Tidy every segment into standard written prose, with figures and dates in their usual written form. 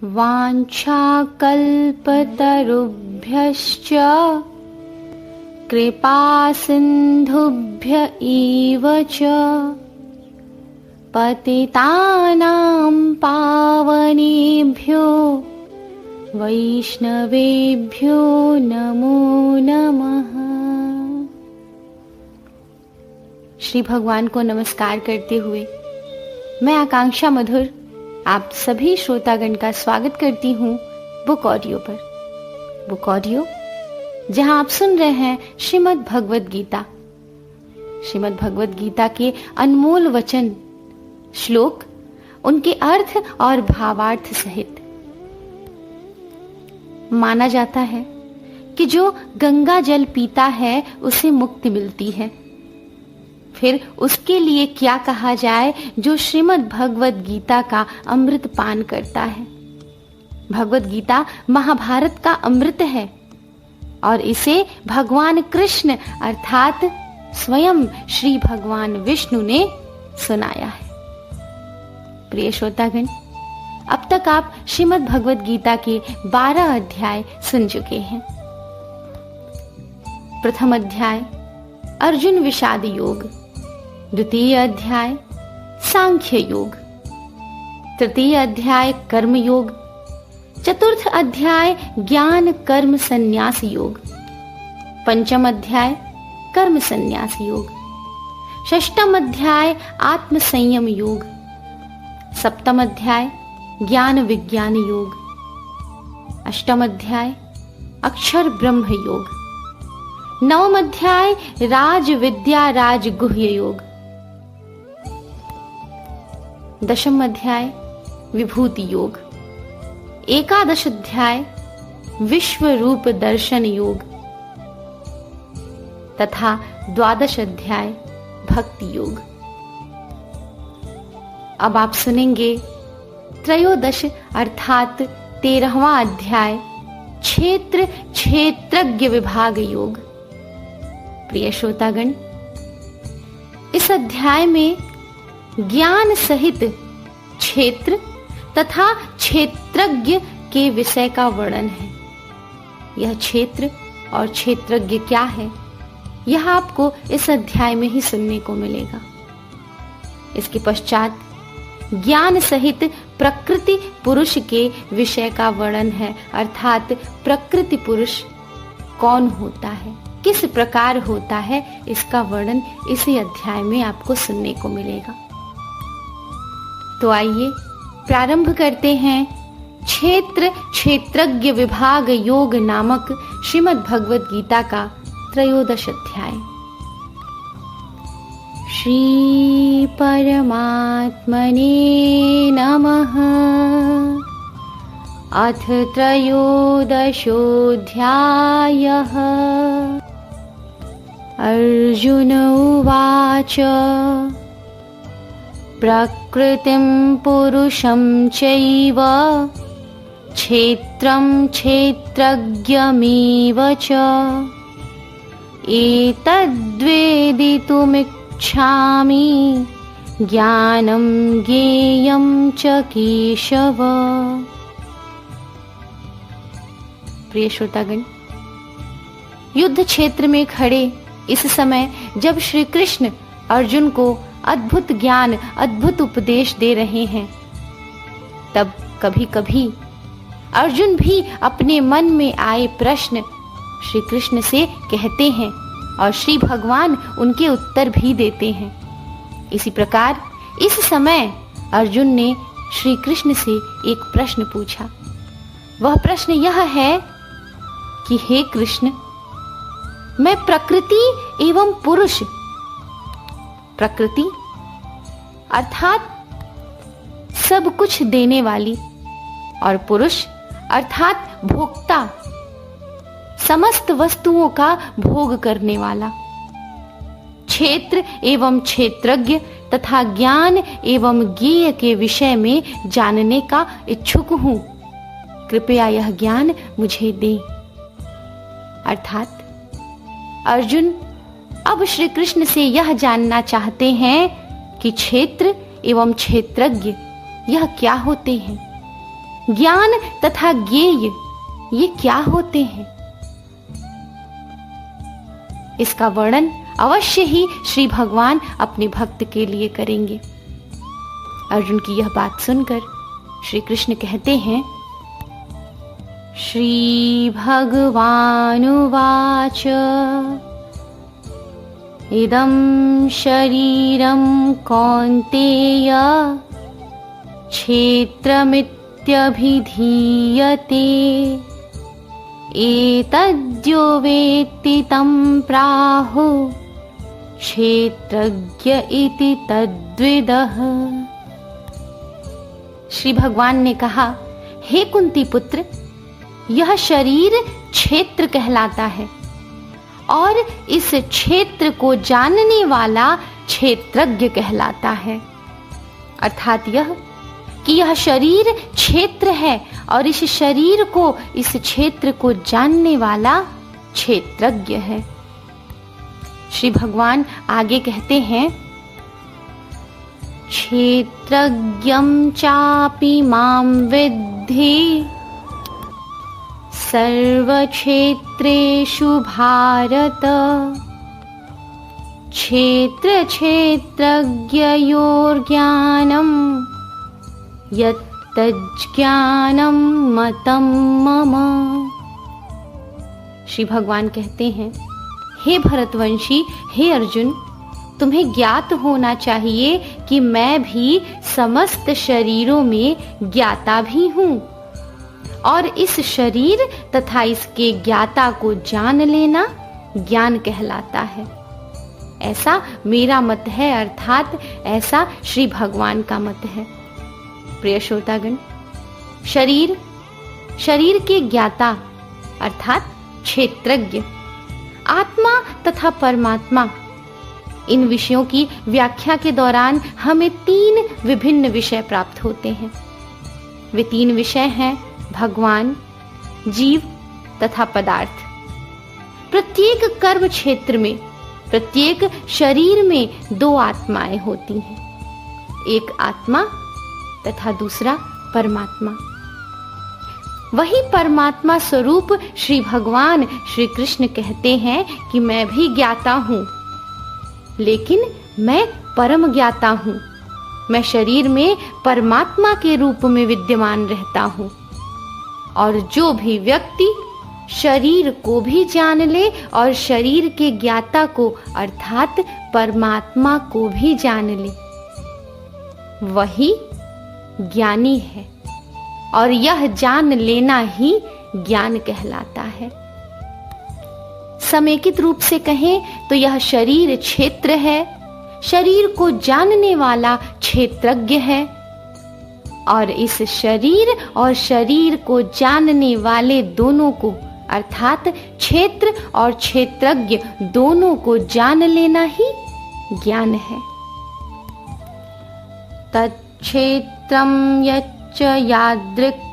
वाञ्छाकल्पतरुभ्यश्च कृपासिन्धुभ्य एव च पतितानां पावनेभ्यो वैष्णवेभ्यो नमो नमः। श्री भगवान को नमस्कार करते हुए मैं आकांक्षा मधुर आप सभी श्रोतागण का स्वागत करती हूँ बुक ऑडियो पर। बुक ऑडियो जहाँ आप सुन रहे हैं श्रीमद् भगवद गीता। श्रीमद् भगवद गीता के अनमोल वचन, श्लोक, उनके अर्थ और भावार्थ सहित। माना जाता है कि जो गंगा जल पीता है उसे मुक्ति मिलती है। फिर उसके लिए क्या कहा जाए जो श्रीमद् भगवद गीता का अमृत पान करता है। भगवद गीता महाभारत का अमृत है और इसे भगवान कृष्ण अर्थात स्वयं श्री भगवान विष्णु ने सुनाया है। प्रिय श्रोतागण, अब तक आप श्रीमद् भगवद गीता के 12 अध्याय सुन चुके हैं। प्रथम अध्याय अर्जुन विषाद योग, द्वितीय अध्याय सांख्य योग, तृतीय अध्याय कर्म योग, चतुर्थ अध्याय ज्ञान कर्म संन्यास योग, पंचम अध्याय कर्म संन्यास योग, षष्ठम अध्याय आत्म संयम योग, सप्तम अध्याय ज्ञान विज्ञान योग, अष्टम अध्याय अक्षर ब्रह्म योग, नवम अध्याय राज विद्या राज गुह्य योग, दशम अध्याय विभूति योग, एकादश अध्याय विश्व रूप दर्शन योग तथा द्वादश अध्याय भक्ति योग। अब आप सुनेंगे त्रयोदश अर्थात 13वां अध्याय क्षेत्र क्षेत्रज्ञ विभाग योग। प्रिय श्रोतागण, इस अध्याय में ज्ञान सहित क्षेत्र तथा क्षेत्रज्ञ के विषय का वर्णन है। यह क्षेत्र और क्षेत्रज्ञ क्या है, यह आपको इस अध्याय में ही सुनने को मिलेगा। इसके पश्चात ज्ञान सहित प्रकृति पुरुष के विषय का वर्णन है, अर्थात प्रकृति पुरुष कौन होता है, किस प्रकार होता है, इसका वर्णन इसी अध्याय में आपको सुनने को मिलेगा। तो आइए प्रारंभ करते हैं क्षेत्र क्षेत्रज्ञ विभाग योग नामक श्रीमद् भगवद गीता का त्रयोदश अध्याय। श्री परमात्मने नमः। अथ त्रयोदशोऽध्यायः। अर्जुन उवाच प्रकृतिं पुरुषं चैव क्षेत्रं क्षेत्रज्ञमेव च एतद्वेदितुमिच्छामि ज्ञानं ज्ञेयं च केशव। प्रिय श्रोतागण, युद्ध क्षेत्र में खड़े इस समय जब श्री कृष्ण अर्जुन को अद्भुत ज्ञान, अद्भुत उपदेश दे रहे हैं, तब कभी कभी अर्जुन भी अपने मन में आए प्रश्न श्री कृष्ण से कहते हैं और श्री भगवान उनके उत्तर भी देते हैं। इसी प्रकार इस समय अर्जुन ने श्री कृष्ण से एक प्रश्न पूछा। वह प्रश्न यह है कि हे कृष्ण, मैं प्रकृति एवं पुरुष, प्रकृति अर्थात सब कुछ देने वाली और पुरुष अर्थात भोक्ता, समस्त वस्तुओं का भोग करने वाला, क्षेत्र एवं क्षेत्रज्ञ तथा ज्ञान एवं ज्ञेय के विषय में जानने का इच्छुक हूँ। कृपया यह ज्ञान मुझे दें। अर्थात अर्जुन अब श्री कृष्ण से यह जानना चाहते हैं कि क्षेत्र एवं क्षेत्रज्ञ यह क्या होते हैं, ज्ञान तथा ज्ञेय ये क्या होते हैं? इसका वर्णन अवश्य ही श्री भगवान अपने भक्त के लिए करेंगे। अर्जुन की यह बात सुनकर श्री कृष्ण कहते हैं, श्री भगवानुवाच इदं शरीरं कौन्तेय क्षेत्रमित्यभिधीयते एतद्यो वेत्ति तं प्राहुः क्षेत्रज्ञ इति तद्विदः। श्री भगवान ने कहा, हे कुंती पुत्र, यह शरीर क्षेत्र कहलाता है और इस क्षेत्र को जानने वाला क्षेत्रज्ञ कहलाता है। अर्थात यह कि यह शरीर क्षेत्र है और इस शरीर को, इस क्षेत्र को जानने वाला क्षेत्रज्ञ है। श्री भगवान आगे कहते हैं, क्षेत्रज्ञं चापि मां विद्धि सर्वक्षेत्रेषु भारत क्षेत्रक्षेत्रज्ञयोर्ज्ञानं यत्तज्ज्ञानं मतं मम। श्री भगवान कहते हैं, हे भरतवंशी, हे अर्जुन, तुम्हें ज्ञात होना चाहिए कि मैं भी समस्त शरीरों में ज्ञाता भी हूँ और इस शरीर तथा इसके ज्ञाता को जान लेना ज्ञान कहलाता है। ऐसा मेरा मत है, अर्थात ऐसा श्री भगवान का मत है। प्रिय श्रोतागण, शरीर के ज्ञाता अर्थात क्षेत्रज्ञ, आत्मा तथा परमात्मा, इन विषयों की व्याख्या के दौरान हमें 3 विभिन्न विषय प्राप्त होते हैं। वे 3 विषय हैं भगवान, जीव तथा पदार्थ। प्रत्येक कर्म क्षेत्र में, प्रत्येक शरीर में 2 आत्माएं होती हैं, एक आत्मा तथा दूसरा परमात्मा। वही परमात्मा स्वरूप श्री भगवान श्री कृष्ण कहते हैं कि मैं भी ज्ञाता हूँ, लेकिन मैं परम ज्ञाता हूँ। मैं शरीर में परमात्मा के रूप में विद्यमान रहता हूँ और जो भी व्यक्ति शरीर को भी जान ले और शरीर के ज्ञाता को अर्थात परमात्मा को भी जान ले, वही ज्ञानी है और यह जान लेना ही ज्ञान कहलाता है। समेकित रूप से कहें तो यह शरीर क्षेत्र है, शरीर को जानने वाला क्षेत्रज्ञ है और इस शरीर और शरीर को जानने वाले दोनों को अर्थात क्षेत्र और क्षेत्रज्ञ दोनों को जान लेना ही ज्ञान है। तत्क्षेत्रं यच्च यादृक्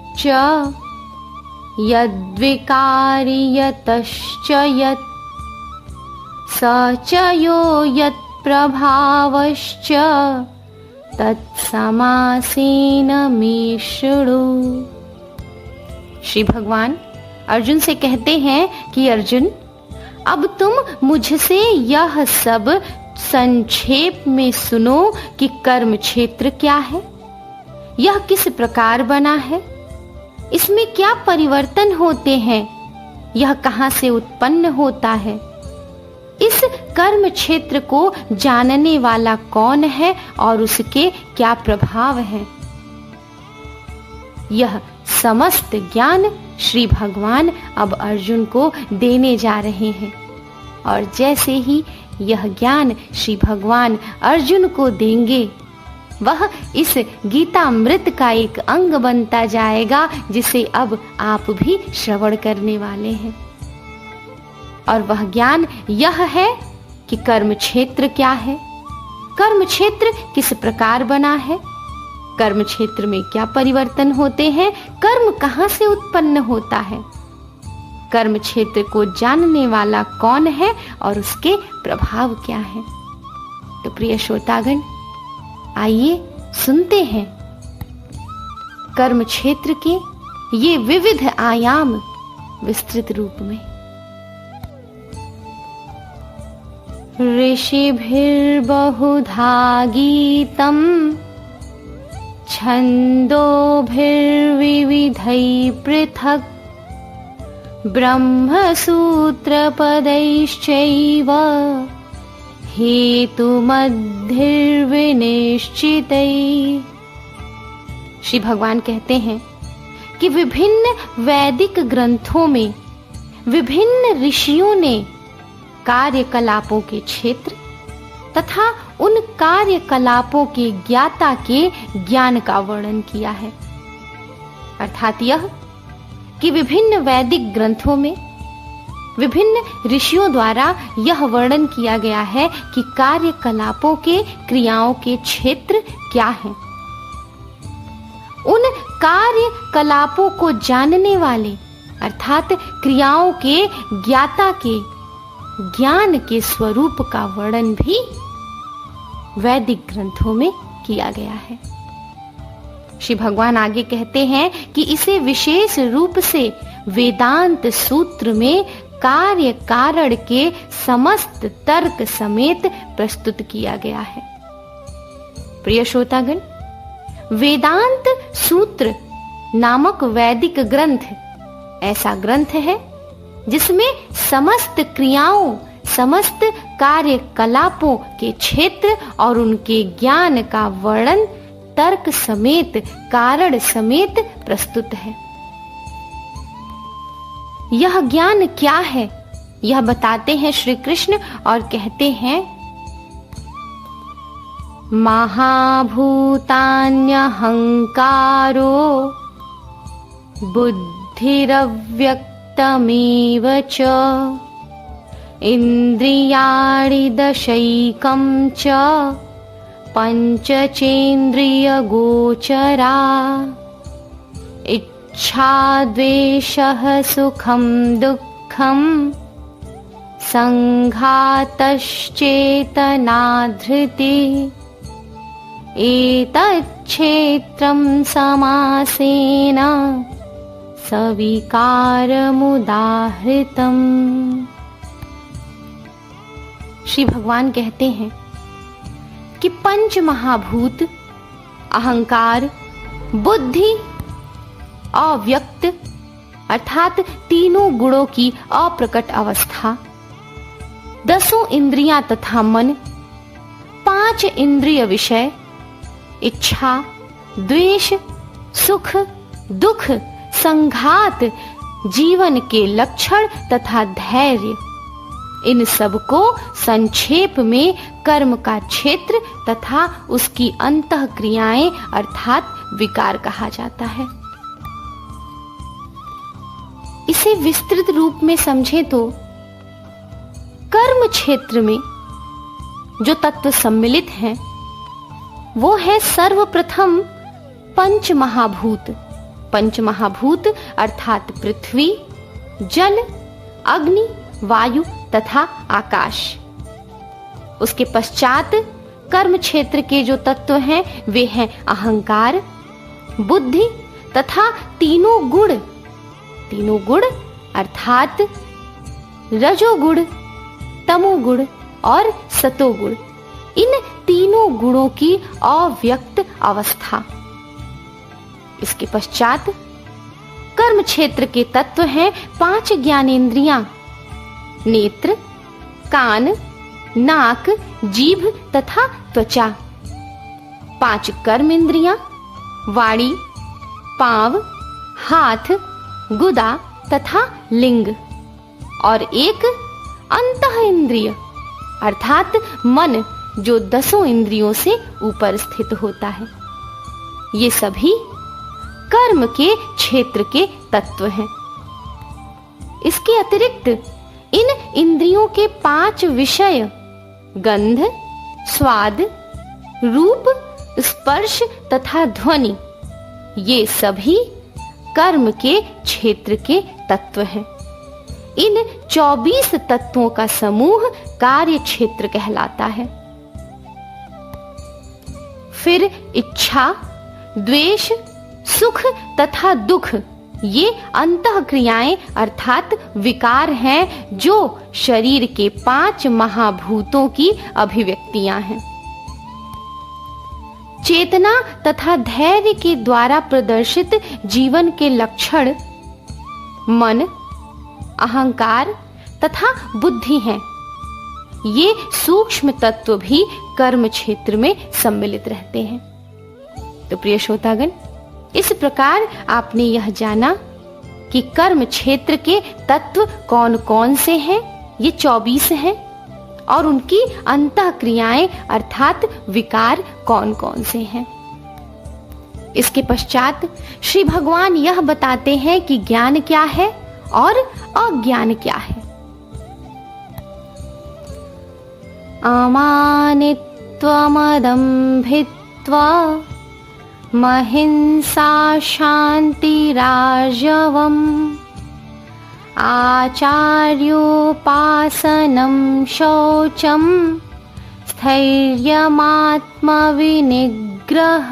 यद्विकारी यतश्च यत् स च यो यत्प्रभावश्च तत्समासेन मे शृणु। श्री भगवान अर्जुन से कहते हैं कि अर्जुन, अब तुम मुझसे यह सब संक्षेप में सुनो कि कर्म क्षेत्र क्या है, यह किस प्रकार बना है, इसमें क्या परिवर्तन होते हैं, यह कहां से उत्पन्न होता है, इस कर्म क्षेत्र को जानने वाला कौन है और उसके क्या प्रभाव हैं। यह समस्त ज्ञान श्री भगवान अब अर्जुन को देने जा रहे हैं और जैसे ही यह ज्ञान श्री भगवान अर्जुन को देंगे, वह इस गीतामृत का एक अंग बनता जाएगा जिसे अब आप भी श्रवण करने वाले हैं। और वह ज्ञान यह है कि कर्म क्षेत्र क्या है, कर्म क्षेत्र किस प्रकार बना है, कर्म क्षेत्र में क्या परिवर्तन होते हैं, कर्म कहां से उत्पन्न होता है, कर्म क्षेत्र को जानने वाला कौन है और उसके प्रभाव क्या है। तो प्रिय श्रोतागण, आइए सुनते हैं कर्म क्षेत्र के ये विविध आयाम विस्तृत रूप में। ऋषिभिर्बहुधा गीतम् छन्दोभिर्विविधैः पृथक् ब्रह्मसूत्रपदैश्चैव हेतुमद्भिर्विनिश्चितैः। श्री भगवान कहते हैं कि विभिन्न वैदिक ग्रंथों में विभिन्न ऋषियों ने कार्यकलापों के क्षेत्र तथा उन कार्यकलापों के ज्ञाता के ज्ञान का वर्णन किया है। अर्थात यह कि विभिन्न वैदिक ग्रंथों में विभिन्न ऋषियों द्वारा यह वर्णन किया गया है कि कार्यकलापों के क्रियाओं के क्षेत्र क्या हैं। उन कार्यकलापों को जानने वाले अर्थात क्रियाओं के ज्ञाता के ज्ञान के स्वरूप का वर्णन भी वैदिक ग्रंथों में किया गया है। श्री भगवान आगे कहते हैं कि इसे विशेष रूप से वेदांत सूत्र में कार्य कारण के समस्त तर्क समेत प्रस्तुत किया गया है। प्रिय श्रोतागण, वेदांत सूत्र नामक वैदिक ग्रंथ ऐसा ग्रंथ है जिसमें समस्त क्रियाओं, समस्त कार्यकलापों के क्षेत्र और उनके ज्ञान का वर्णन तर्क समेत, कारण समेत प्रस्तुत है। यह ज्ञान क्या है, यह बताते हैं श्री कृष्ण और कहते हैं, महाभूतान्यहंकारो बुद्धिरव्यक्तमेव च इंद्रियाणि दशैकं च पंचचेन्द्रियगोचरा इच्छा द्वेषः सुखं दुःखं संघातश्चेतना धृतिः एतच्छेत्रं समासेन सविकारमुदाहृतम्। श्री भगवान कहते हैं कि पंच महाभूत, अहंकार, बुद्धि, अव्यक्त अर्थात तीनों गुणों की अप्रकट अवस्था, 10 इंद्रियां तथा मन, 5 इंद्रिय विषय, इच्छा, द्वेष, सुख, दुख, संघात, जीवन के लक्षण तथा धैर्य, इन सब को संक्षेप में कर्म का क्षेत्र तथा उसकी अंतः क्रियाएं अर्थात विकार कहा जाता है। इसे विस्तृत रूप में समझें तो कर्म क्षेत्र में जो तत्व सम्मिलित हैं वो है सर्वप्रथम पंच महाभूत। पंच महाभूत अर्थात पृथ्वी, जल, अग्नि, वायु तथा आकाश। उसके पश्चात कर्म क्षेत्र के जो तत्व हैं वे हैं अहंकार, बुद्धि तथा तीनों गुण। तीनों गुण अर्थात रजोगुण, तमोगुण और सतोगुण। इन तीनों गुणों की अव्यक्त अवस्था। इसके पश्चात कर्म क्षेत्र के तत्व हैं 5 ज्ञानेंद्रियां, नेत्र, कान, नाक, जीभ तथा त्वचा। 5 कर्म इंद्रियां, वाणी, पांव, हाथ, गुदा तथा लिंग और एक अंतः इंद्रिय अर्थात मन जो 10 इंद्रियों से ऊपर स्थित होता है। ये सभी कर्म के क्षेत्र के तत्व हैं। इसके अतिरिक्त इन इंद्रियों के 5 विषय गंध, स्वाद, रूप, स्पर्श तथा ध्वनि, ये सभी कर्म के क्षेत्र के तत्व हैं। इन 24 तत्वों का समूह कार्य क्षेत्र कहलाता है। फिर इच्छा, द्वेष, सुख तथा दुख, ये अंतःक्रियाएं अर्थात विकार हैं जो शरीर के 5 महाभूतों की अभिव्यक्तियां हैं। चेतना तथा धैर्य के द्वारा प्रदर्शित जीवन के लक्षण मन, अहंकार तथा बुद्धि हैं। ये सूक्ष्म तत्व भी कर्म क्षेत्र में सम्मिलित रहते हैं। तो प्रिय श्रोतागण, इस प्रकार आपने यह जाना कि कर्म क्षेत्र के तत्व कौन कौन से हैं। ये 24 हैं और उनकी अंतःक्रियाएं अर्थात विकार कौन कौन से हैं। इसके पश्चात श्री भगवान यह बताते हैं कि ज्ञान क्या है और अज्ञान क्या है। अमानित्वमदम्भित्वा महिंसा शान्तिरार्जवम् आचार्योपासनं शौचं स्थैर्यमात्मविनिग्रह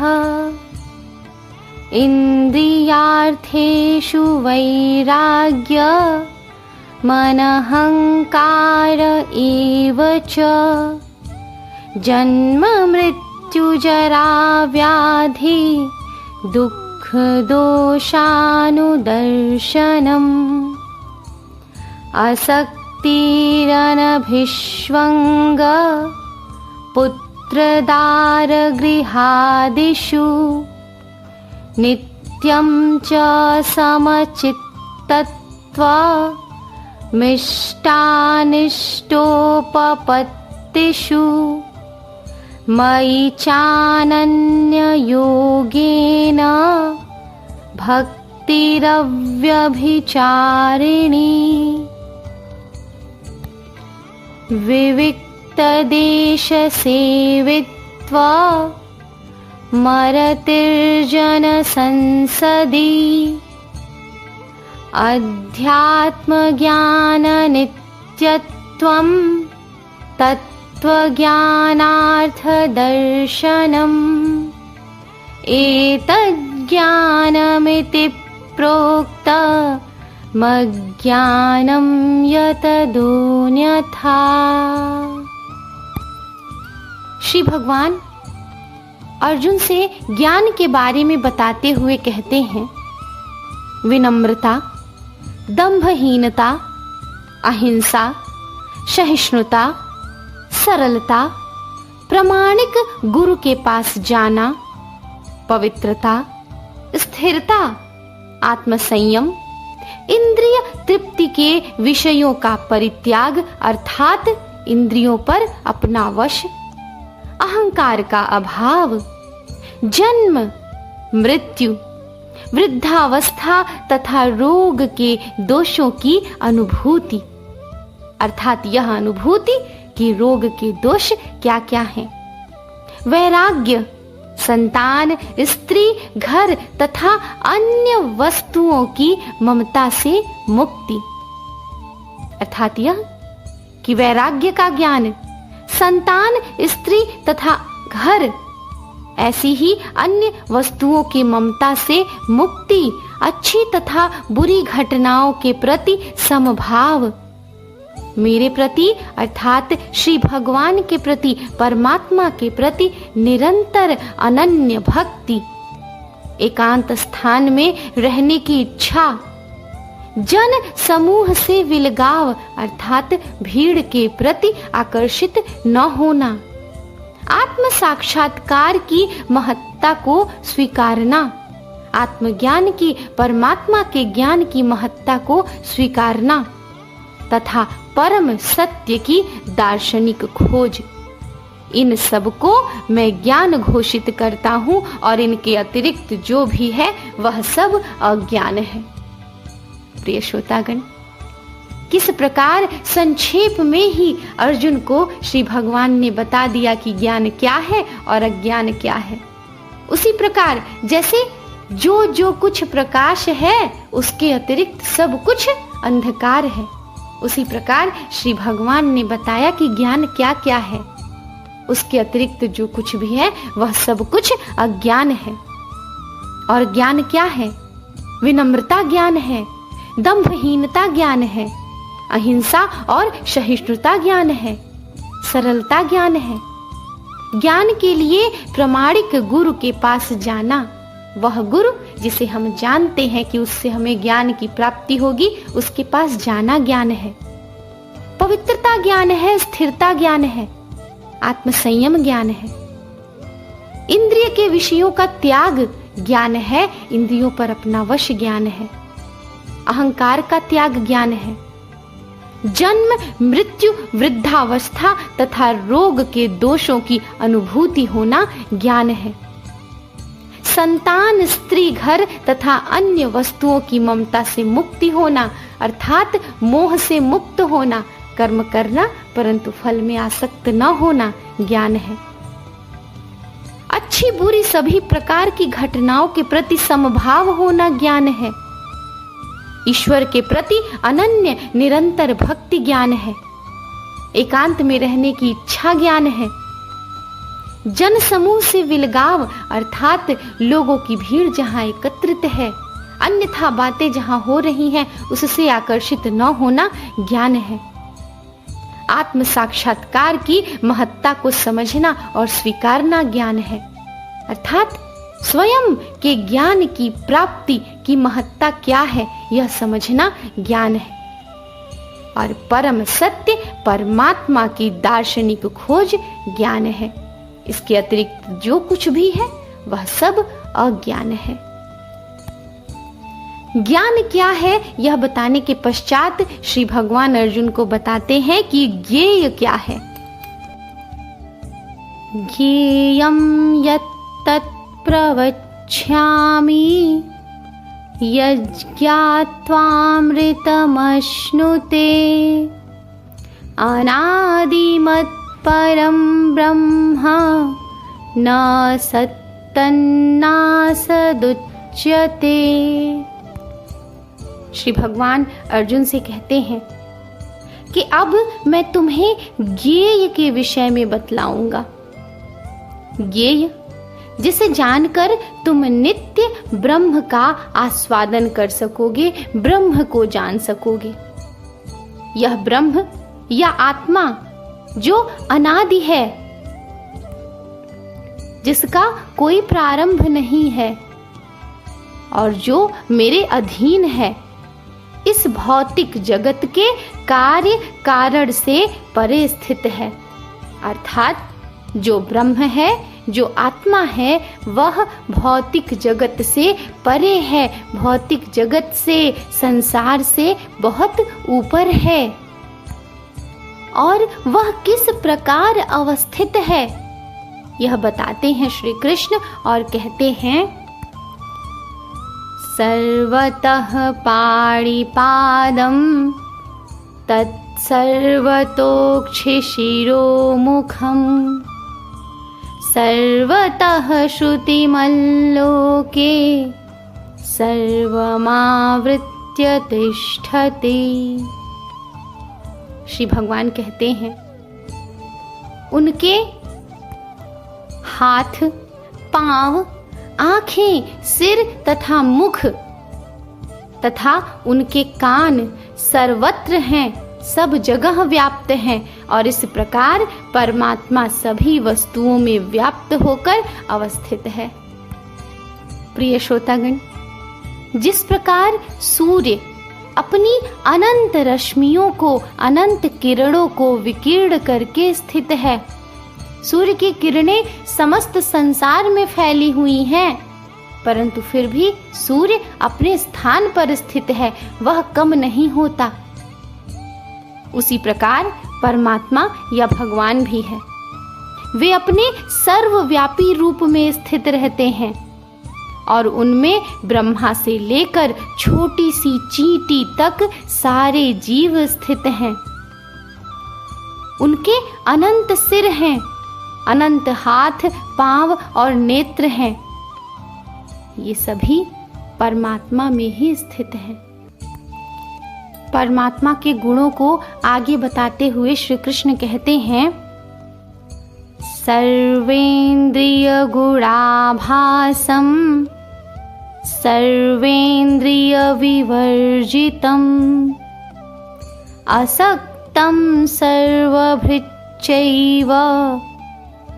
इन्द्रियार्थेषु वैराग्य मनहंकार एव च जन्म मृत्यु जरा व्याधि दुःख दोषानुदर्शनम् असक्तिरनभिष्वङ्ग पुत्रदार गृहादिषु नित्यं च समचित्तत्वा मिष्टानिष्टोपपत्तिषु मयि चानन्ययोगेन भक्तिरव्यभिचारिणी विविक्तदेशसेवित्वा मरतिर्जनसंसदि अध्यात्मज्ञाननित्यत्वं तत्त्वज्ञानार्थदर्शनम् एतज्ज्ञानमिति प्रोक्तमज्ञानं यतदोऽन्यथा। श्री भगवान अर्जुन से ज्ञान के बारे में बताते हुए कहते हैं, विनम्रता, दंभहीनता, अहिंसा, सहिष्णुता, सरलता, प्रामाणिक गुरु के पास जाना, पवित्रता, स्थिरता, आत्मसंयम, इंद्रिय तृप्ति के विषयों का परित्याग अर्थात इंद्रियों पर अपना वश, अहंकार का अभाव, जन्म, मृत्यु, वृद्धावस्था तथा रोग के दोषों की अनुभूति अर्थात यह अनुभूति कि रोग के दोष क्या क्या हैं। वैराग्य, संतान, स्त्री, घर तथा अन्य वस्तुओं की ममता से मुक्ति अर्थात यह कि वैराग्य का ज्ञान, संतान, स्त्री तथा घर ऐसी ही अन्य वस्तुओं की ममता से मुक्ति, अच्छी तथा बुरी घटनाओं के प्रति समभाव, मेरे प्रति अर्थात श्री भगवान के प्रति, परमात्मा के प्रति निरंतर अनन्य भक्ति, एकांत स्थान में रहने की इच्छा, जन समूह से विलगाव अर्थात भीड़ के प्रति आकर्षित न होना, आत्म साक्षात्कार की महत्ता को स्वीकारना, आत्मज्ञान की, परमात्मा के ज्ञान की महत्ता को स्वीकारना तथा परम सत्य की दार्शनिक खोज, इन सब को मैं ज्ञान घोषित करता हूँ और इनके अतिरिक्त जो भी है वह सब अज्ञान है। प्रिय श्रोतागण, किस प्रकार संक्षेप में ही अर्जुन को श्री भगवान ने बता दिया कि ज्ञान क्या है और अज्ञान क्या है। उसी प्रकार जैसे जो कुछ प्रकाश है उसके अतिरिक्त सब कुछ अंधकार है, उसी प्रकार श्री भगवान ने बताया कि ज्ञान क्या क्या है, उसके अतिरिक्त जो कुछ भी है वह सब कुछ अज्ञान है। और ज्ञान क्या है? विनम्रता ज्ञान है, दंभहीनता ज्ञान है, अहिंसा और सहिष्णुता ज्ञान है, सरलता ज्ञान है। ज्ञान के लिए प्रामाणिक गुरु के पास जाना, वह गुरु जिसे हम जानते हैं कि उससे हमें ज्ञान की प्राप्ति होगी, उसके पास जाना ज्ञान है। पवित्रता ज्ञान है, स्थिरता ज्ञान है, आत्मसंयम ज्ञान है। इंद्रिय के विषयों का त्याग ज्ञान है, इंद्रियों पर अपना वश ज्ञान है। अहंकार का त्याग ज्ञान है। जन्म, मृत्यु, वृद्धावस्था तथा रोग के दोषों की अनुभूति होना ज्ञान है। संतान, स्त्री, घर तथा अन्य वस्तुओं की ममता से मुक्ति होना अर्थात मोह से मुक्त होना, कर्म करना परंतु फल में आसक्त न होना ज्ञान है। अच्छी बुरी सभी प्रकार की घटनाओं के प्रति समभाव होना ज्ञान है। ईश्वर के प्रति अनन्य निरंतर भक्ति ज्ञान है। एकांत में रहने की इच्छा ज्ञान है। जन समूह से विलगाव अर्थात लोगों की भीड़ जहां एकत्रित है, अन्यथा बातें जहां हो रही हैं उससे आकर्षित न होना ज्ञान है। आत्म साक्षात्कार की महत्ता को समझना और स्वीकारना ज्ञान है, अर्थात स्वयं के ज्ञान की प्राप्ति की महत्ता क्या है यह समझना ज्ञान है। और परम सत्य परमात्मा की दार्शनिक खोज ज्ञान है। इसके अतिरिक्त जो कुछ भी है वह सब अज्ञान है। ज्ञान क्या है यह बताने के पश्चात श्री भगवान अर्जुन को बताते हैं कि ज्ञेय क्या है। ज्ञेयं यत्तत् प्रवक्ष्यामि यज्ञात्वामृतमश्नुते अनादिमत्परं ब्रह्म न सत्तन्नासदुच्यते। श्री भगवान अर्जुन से कहते हैं कि अब मैं तुम्हें ज्ञेय के विषय में बतलाऊंगा। ज्ञेय जिसे जानकर तुम नित्य ब्रह्म का आस्वादन कर सकोगे, ब्रह्म को जान सकोगे। यह ब्रह्म या आत्मा जो अनादि है, जिसका कोई प्रारंभ नहीं है और जो मेरे अधीन है, इस भौतिक जगत के कार्य कारण से परे स्थित है। अर्थात जो ब्रह्म है, जो आत्मा है, वह भौतिक जगत से परे है, भौतिक जगत से, संसार से बहुत ऊपर है। और वह किस प्रकार अवस्थित है यह बताते हैं श्री कृष्ण और कहते हैं सर्वतः पाणिपादं तत्सर्वतोक्षिशिरोमुखम् सर्वतः श्रुतिमल्लोके सर्वमावृत्य तिष्ठति। श्री भगवान कहते हैं उनके हाथ, पांव, आंखें, सिर तथा मुख तथा उनके कान सर्वत्र हैं, सब जगह व्याप्त हैं और इस प्रकार परमात्मा सभी वस्तुओं में व्याप्त होकर अवस्थित है। प्रिय श्रोतागण, जिस प्रकार सूर्य अपनी अनंत रश्मियों को, अनंत किरणों को विकीर्ण करके स्थित है, सूर्य की किरणें समस्त संसार में फैली हुई हैं, परंतु फिर भी सूर्य अपने स्थान पर स्थित है, वह कम नहीं होता। उसी प्रकार परमात्मा या भगवान भी है। वे अपने सर्वव्यापी रूप में स्थित रहते हैं और उनमें ब्रह्मा से लेकर छोटी सी चींटी तक सारे जीव स्थित हैं। उनके अनंत सिर हैं, अनंत हाथ, पांव और नेत्र हैं। ये सभी परमात्मा में ही स्थित हैं। परमात्मा के गुणों को आगे बताते हुए श्री कृष्ण कहते हैं सर्वेन्द्रिय गुणाभासम सर्वेन्द्रिय विवर्जितम् असक्तं सर्वभृच्चैव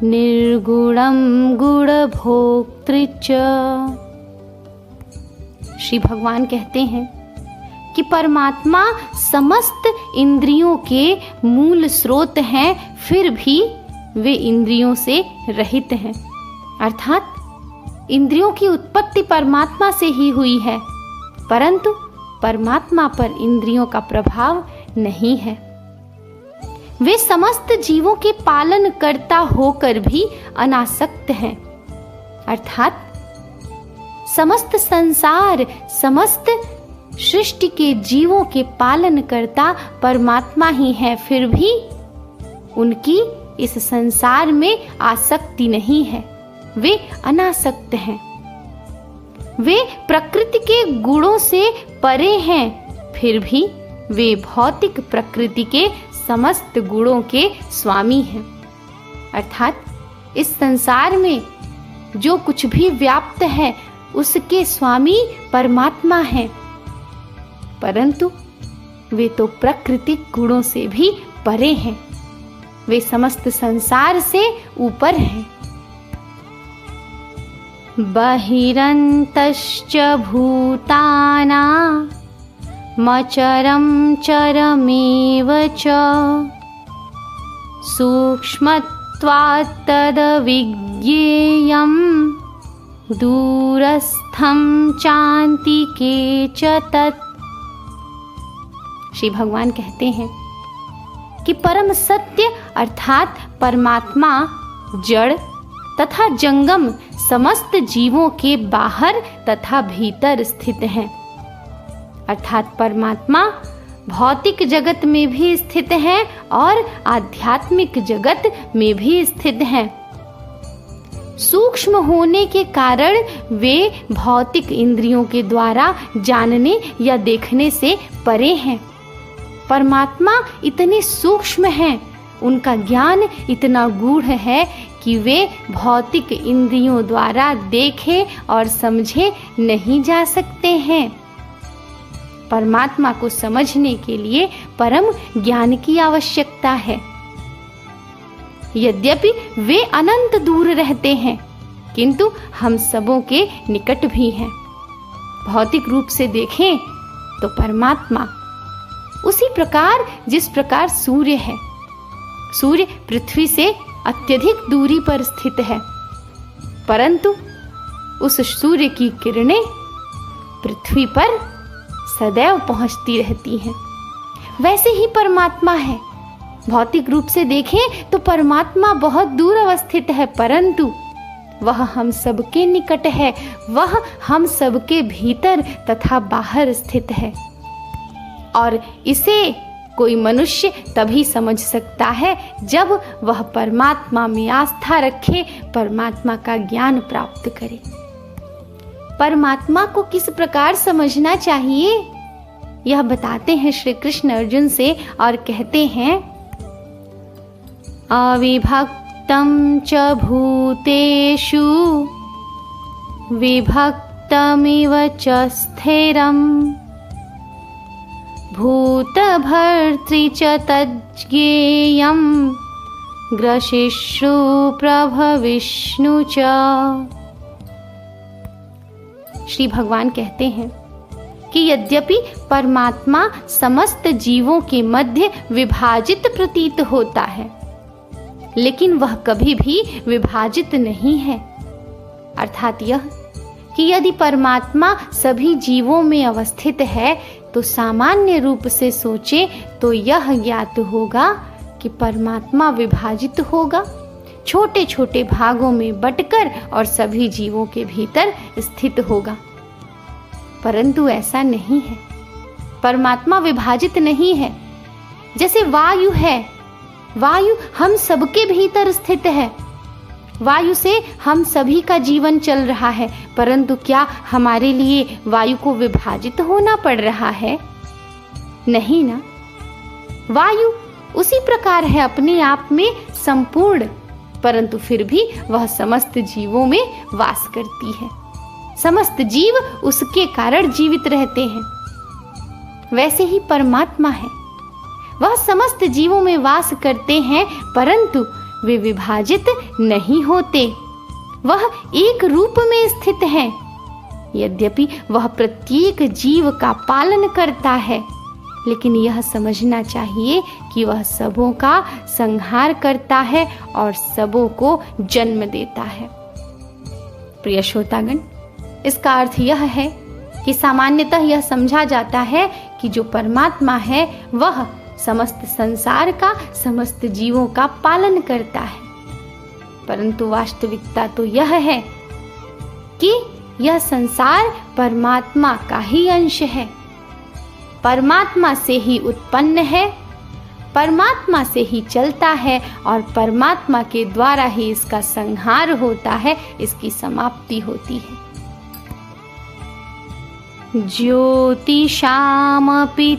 निर्गुणं गुणभोक्तृ च। श्री भगवान कहते हैं कि परमात्मा समस्त इंद्रियों के मूल स्रोत हैं, फिर भी वे इंद्रियों से रहित हैं। अर्थात इंद्रियों की उत्पत्ति परमात्मा से ही हुई है, परंतु परमात्मा पर इंद्रियों का प्रभाव नहीं है। वे समस्त जीवों के पालन कर्ता होकर भी अनासक्त हैं। अर्थात समस्त संसार, समस्त सृष्टि के जीवों के पालन कर्ता परमात्मा ही है, फिर भी उनकी इस संसार में आसक्ति नहीं है। वे अनासक्त हैं। वे प्रकृति के गुणों से परे हैं, फिर भी वे भौतिक प्रकृति के समस्त गुणों के स्वामी हैं। अर्थात इस संसार में जो कुछ भी व्याप्त है उसके स्वामी परमात्मा हैं, परंतु वे तो प्राकृतिक गुणों से भी परे हैं। वे समस्त संसार से ऊपर हैं। बहिरन्तश्च भूतानामचरं चरमेव च सूक्ष्मत्वात् तद्विज्ञेयं दूरस्थं चान्तिके च तत्। श्री भगवान कहते हैं कि परम सत्य अर्थात परमात्मा जड़ तथा जंगम समस्त जीवों के बाहर तथा भीतर स्थित हैं। अर्थात परमात्मा भौतिक जगत में भी स्थित हैं और आध्यात्मिक जगत में भी स्थित हैं। सूक्ष्म होने के कारण वे भौतिक इंद्रियों के द्वारा जानने या देखने से परे हैं। परमात्मा इतने सूक्ष्म हैं, उनका ज्ञान इतना गूढ़ है कि वे भौतिक इंद्रियों द्वारा देखे और समझे नहीं जा सकते हैं। परमात्मा को समझने के लिए परम ज्ञान की आवश्यकता है। यद्यपि वे अनंत दूर रहते हैं, किंतु हम सबों के निकट भी हैं। भौतिक रूप से देखें तो परमात्मा उसी प्रकार जिस प्रकार सूर्य है। सूर्य पृथ्वी से अत्यधिक दूरी पर स्थित है, परंतु उस सूर्य की किरणें पृथ्वी पर सदैव पहुंचती रहती हैं। वैसे ही परमात्मा है। भौतिक रूप से देखें तो परमात्मा बहुत दूर अवस्थित है, परंतु वह हम सबके निकट है। वह हम सबके भीतर तथा बाहर स्थित है, और इसे कोई मनुष्य तभी समझ सकता है जब वह परमात्मा में आस्था रखे, परमात्मा का ज्ञान प्राप्त करे। परमात्मा को किस प्रकार समझना चाहिए यह बताते हैं श्री कृष्ण अर्जुन से, और कहते हैं अविभक्तं च भूतेषु विभक्तमिव च स्थिरम् भूतभर्तृ च तज्ज्ञेयं ग्रसिष्णु प्रभविष्णु च। श्री भगवान कहते हैं कि यद्यपि परमात्मा समस्त जीवों के मध्य विभाजित प्रतीत होता है, लेकिन वह कभी भी विभाजित नहीं है। अर्थात यह कि यदि परमात्मा सभी जीवों में अवस्थित है तो सामान्य रूप से सोचे तो यह ज्ञात होगा कि परमात्मा विभाजित होगा, छोटे छोटे भागों में बंटकर और सभी जीवों के भीतर स्थित होगा। परंतु ऐसा नहीं है। परमात्मा विभाजित नहीं है। जैसे वायु है, वायु हम सबके भीतर स्थित है। वायु से हम सभी का जीवन चल रहा है, परंतु क्या हमारे लिए वायु को विभाजित होना पड़ रहा है? नहीं ना। वायु उसी प्रकार है अपने आप में संपूर्ण, परंतु फिर भी वह समस्त जीवों में वास करती है। समस्त जीव उसके कारण जीवित रहते हैं। वैसे ही परमात्मा है, वह समस्त जीवों में वास करते हैं, परंतु वे विभाजित नहीं होते। वह एक रूप में स्थित है। यद्यपि वह प्रत्येक जीव का पालन करता है, लेकिन यह समझना चाहिए कि वह सबों का संहार करता है और सबों को जन्म देता है। प्रिय श्रोतागण, इसका अर्थ यह है कि सामान्यतः यह समझा जाता है कि जो परमात्मा है वह समस्त संसार का, समस्त जीवों का पालन करता है, परंतु वास्तविकता तो यह है कि यह संसार परमात्मा का ही अंश है, परमात्मा से ही उत्पन्न है, परमात्मा से ही चलता है और परमात्मा के द्वारा ही इसका संहार होता है, इसकी समाप्ति होती है। ज्योतिषामपि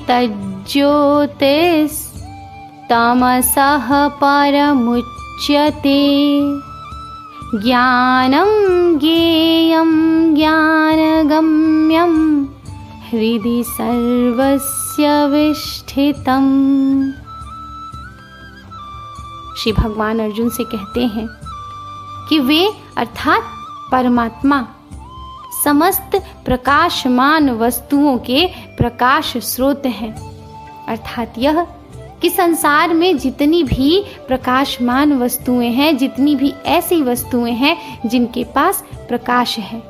तज्ज्योतिस्तमसः परमुच्यते ज्ञानं ज्ञेयं ज्ञानगम्यं हृदि सर्वस्य विष्ठितम्। श्री भगवान अर्जुन से कहते हैं कि वे अर्थात परमात्मा समस्त प्रकाशमान वस्तुओं के प्रकाश स्रोत हैं। अर्थात यह कि संसार में जितनी भी प्रकाशमान वस्तुएं हैं, जितनी भी ऐसी वस्तुएं हैं जिनके पास प्रकाश है,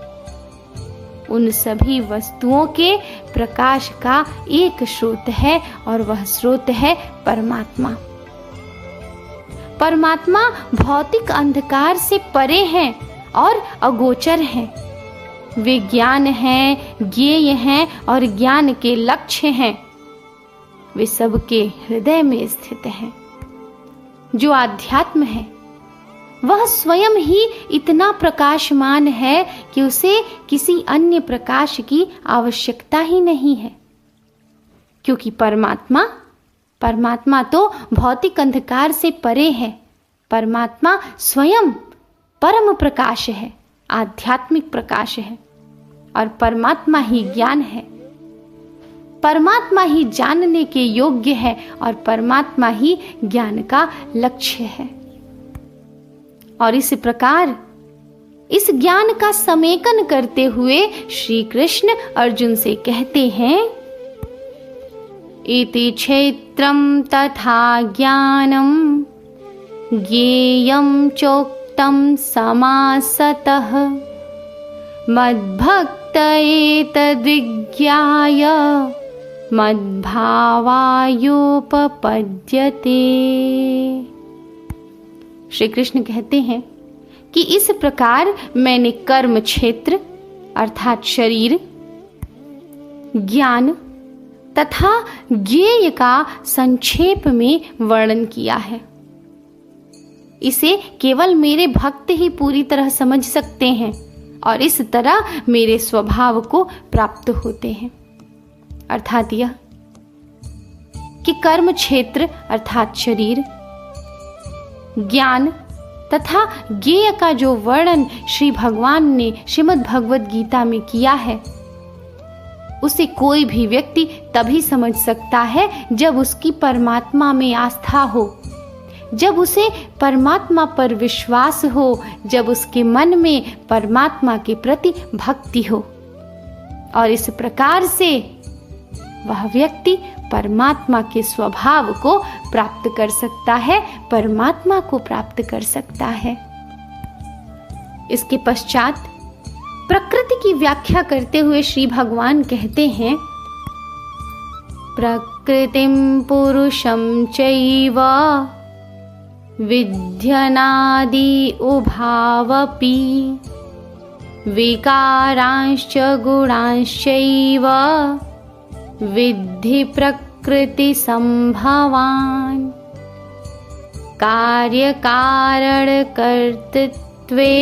उन सभी वस्तुओं के प्रकाश का एक स्रोत है और वह स्रोत है परमात्मा। परमात्मा भौतिक अंधकार से परे हैं और अगोचर हैं। वे ज्ञान हैं, ज्ञेय हैं और ज्ञान के लक्ष्य हैं। वे सबके हृदय में स्थित हैं। जो आध्यात्म है वह स्वयं ही इतना प्रकाशमान है कि उसे किसी अन्य प्रकाश की आवश्यकता ही नहीं है, क्योंकि परमात्मा तो भौतिक अंधकार से परे है। परमात्मा स्वयं परम प्रकाश है, आध्यात्मिक प्रकाश है और परमात्मा ही ज्ञान है। परमात्मा ही जानने के योग्य है और परमात्मा ही ज्ञान का लक्ष्य है। और इस प्रकार इस ज्ञान का समेकन करते हुए श्री कृष्ण अर्जुन से कहते हैं, इति क्षेत्रम तथा ज्ञानम ज्ञेयं चोक्तम समासतः मद्भक्त एतद्विज्ञाय मद्भावायोपपद्यते। श्री कृष्ण कहते हैं कि इस प्रकार मैंने कर्म क्षेत्र अर्थात शरीर, ज्ञान तथा ज्ञेय का संक्षेप में वर्णन किया है। इसे केवल मेरे भक्त ही पूरी तरह समझ सकते हैं और इस तरह मेरे स्वभाव को प्राप्त होते हैं। अर्थात यह कि कर्म क्षेत्र अर्थात शरीर, ज्ञान तथा ज्ञेय का जो वर्णन श्री भगवान ने श्रीमद् भगवद गीता में किया है, उसे कोई भी व्यक्ति तभी समझ सकता है जब उसकी परमात्मा में आस्था हो, जब उसे परमात्मा पर विश्वास हो, जब उसके मन में परमात्मा के प्रति भक्ति हो। और इस प्रकार से वह व्यक्ति परमात्मा के स्वभाव को प्राप्त कर सकता है, परमात्मा को प्राप्त कर सकता है। इसके पश्चात प्रकृति की व्याख्या करते हुए श्री भगवान कहते हैं, प्रकृतिं पुरुषं चैव विध्यनादि उभावपि विकारांश्च गुणांश्चैव विद्धि प्रकृति संभवान्। कार्य कारण कर्तृत्वे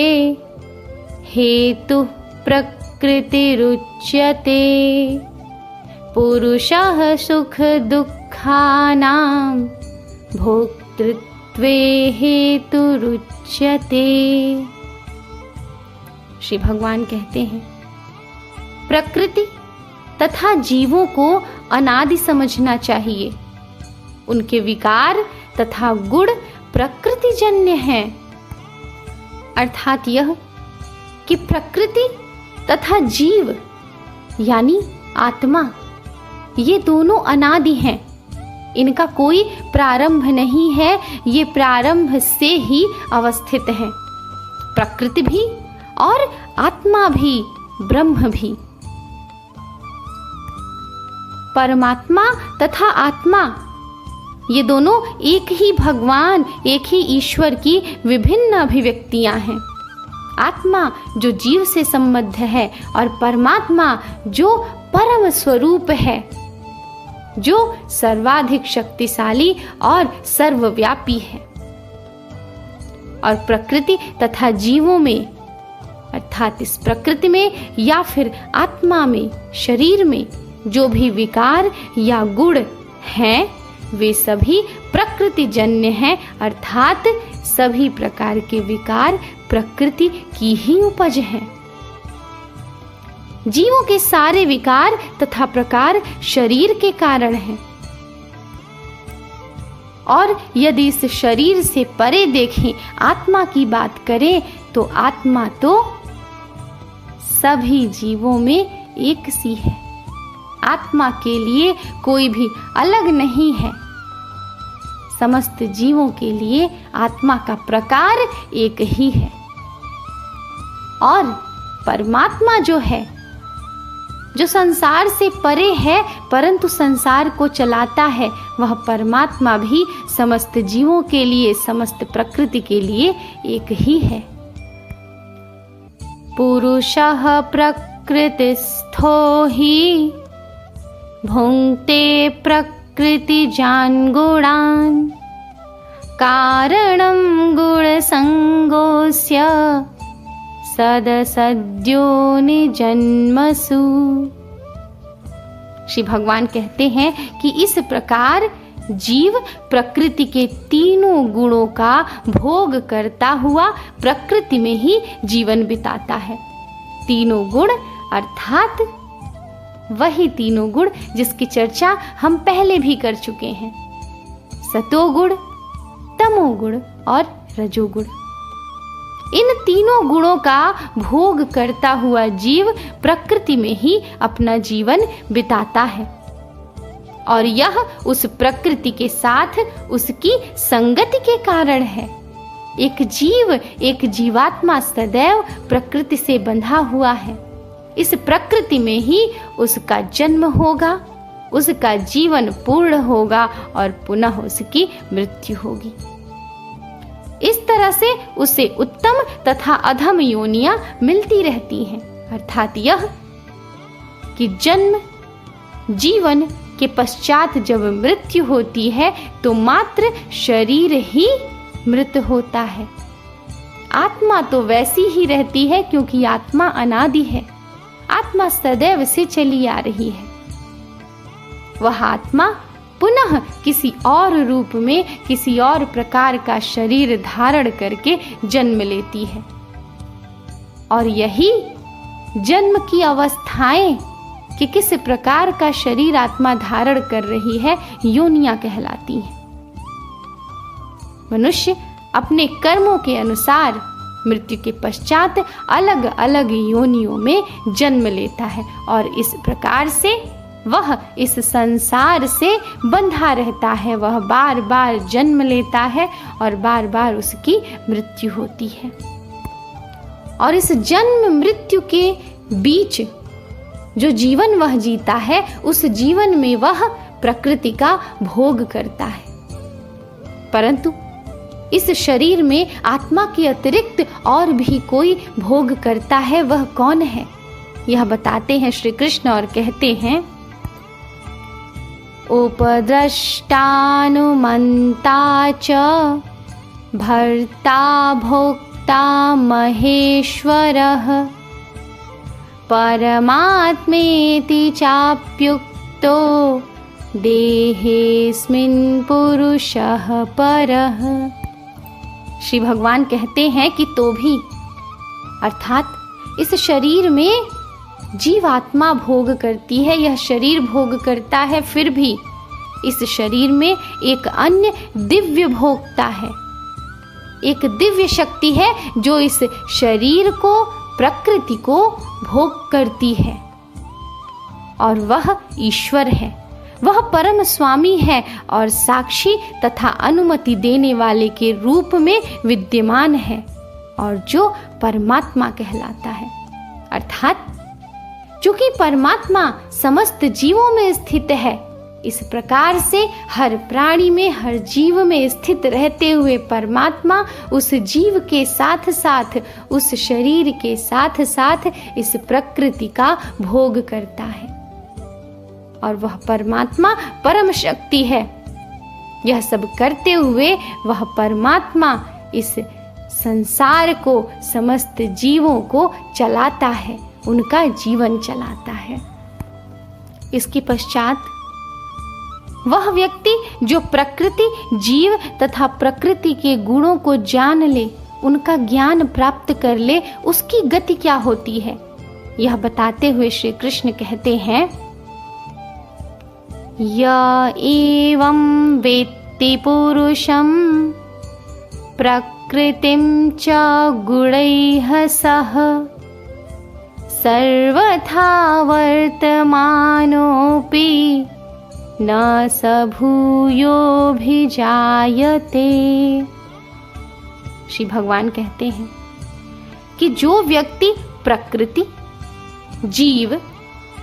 हेतु प्रकृतिरुच्यते पुरुषः सुख दुःखानां भोक्तृत्वे हेतुरुच्यते। श्री भगवान कहते हैं प्रकृति तथा जीवों को अनादि समझना चाहिए। उनके विकार तथा गुण प्रकृतिजन्य हैं। अर्थात यह कि प्रकृति तथा जीव यानी आत्मा, ये दोनों अनादि हैं। इनका कोई प्रारंभ नहीं है, ये प्रारंभ से ही अवस्थित हैं। प्रकृति भी और आत्मा भी, ब्रह्म भी। परमात्मा तथा आत्मा ये दोनों एक ही भगवान, एक ही ईश्वर की विभिन्न अभिव्यक्तियां हैं। आत्मा जो जीव से संबद्ध है और परमात्मा जो परम स्वरूप है, जो सर्वाधिक शक्तिशाली और सर्वव्यापी है। और प्रकृति तथा जीवों में, अर्थात इस प्रकृति में या फिर आत्मा में, शरीर में जो भी विकार या गुण हैं, वे सभी प्रकृतिजन्य हैं। अर्थात सभी प्रकार के विकार प्रकृति की ही उपज हैं। जीवों के सारे विकार तथा प्रकार शरीर के कारण हैं। और यदि इस शरीर से परे देखें, आत्मा की बात करें, तो आत्मा तो सभी जीवों में एक सी है। आत्मा के लिए कोई भी अलग नहीं है। समस्त जीवों के लिए आत्मा का प्रकार एक ही है। और परमात्मा जो है, जो संसार से परे है परंतु संसार को चलाता है, वह परमात्मा भी समस्त जीवों के लिए, समस्त प्रकृति के लिए एक ही है। पुरुषः प्रकृतिस्थो हि भुङ्क्ते प्रकृतिजान् गुणान् कारणं गुणसङ्गोऽस्य सदसद्यो निजन्मसु। श्री भगवान कहते हैं कि इस प्रकार जीव प्रकृति के तीनों गुणों का भोग करता हुआ प्रकृति में ही जीवन बिताता है। तीनों गुण अर्थात वही तीनों गुण जिसकी चर्चा हम पहले भी कर चुके हैं, सतोगुण, तमोगुण और रजोगुण। इन तीनों गुणों का भोग करता हुआ जीव प्रकृति में ही अपना जीवन बिताता है। और यह उस प्रकृति के साथ उसकी संगति के कारण है। एक जीव, एक जीवात्मा सदैव प्रकृति से बंधा हुआ है। इस प्रकृति में ही उसका जन्म होगा, उसका जीवन पूर्ण होगा और पुनः उसकी मृत्यु होगी। इस तरह से उसे उत्तम तथा अधम योनियां मिलती रहती हैं। अर्थात यह कि जन्म, जीवन के पश्चात जब मृत्यु होती है तो मात्र शरीर ही मृत होता है। आत्मा तो वैसी ही रहती है क्योंकि आत्मा अनादि है। आत्मा सदैव से चली आ रही है। वह आत्मा पुनः किसी और रूप में, किसी और प्रकार का शरीर धारण करके जन्म लेती है। और यही जन्म की अवस्थाएं कि किस प्रकार का शरीर आत्मा धारण कर रही है, योनियां कहलाती हैं। मनुष्य अपने कर्मों के अनुसार मृत्यु के पश्चात अलग अलग योनियों में जन्म लेता है और इस प्रकार से वह इस संसार से बंधा रहता है। वह बार बार जन्म लेता है और बार बार उसकी मृत्यु होती है। और इस जन्म मृत्यु के बीच जो जीवन वह जीता है, उस जीवन में वह प्रकृति का भोग करता है। परंतु इस शरीर में आत्मा के अतिरिक्त और भी कोई भोग करता है। वह कौन है, यह बताते हैं श्री कृष्ण और कहते हैं, उपद्रष्टानुमन्ता च भर्ता भोक्ता महेश्वरः परमात्मेति चाप्युक्तो देहेऽस्मिन् पुरुषः परः। श्री भगवान कहते हैं कि तो भी, अर्थात इस शरीर में जीवात्मा भोग करती है, यह शरीर भोग करता है, फिर भी इस शरीर में एक अन्य दिव्य भोक्ता है, एक दिव्य शक्ति है जो इस शरीर को, प्रकृति को भोग करती है, और वह ईश्वर है। वह परम स्वामी है और साक्षी तथा अनुमति देने वाले के रूप में विद्यमान है, और जो परमात्मा कहलाता है। अर्थात चूंकि परमात्मा समस्त जीवों में स्थित है, इस प्रकार से हर प्राणी में, हर जीव में स्थित रहते हुए परमात्मा उस जीव के साथ साथ, उस शरीर के साथ साथ इस प्रकृति का भोग करता है, और वह परमात्मा परम शक्ति है। यह सब करते हुए वह परमात्मा इस संसार को, समस्त जीवों को चलाता है, उनका जीवन चलाता है। इसके पश्चात वह व्यक्ति जो प्रकृति, जीव तथा प्रकृति के गुणों को जान ले, उनका ज्ञान प्राप्त कर ले, उसकी गति क्या होती है, यह बताते हुए श्री कृष्ण कहते हैं, य एवं वेत्ति पुरुषं प्रकृतिं च गुणैः सह सर्वथा वर्तमानोऽपि न स भूयोऽभिजायते। श्री भगवान कहते हैं कि जो व्यक्ति प्रकृति, जीव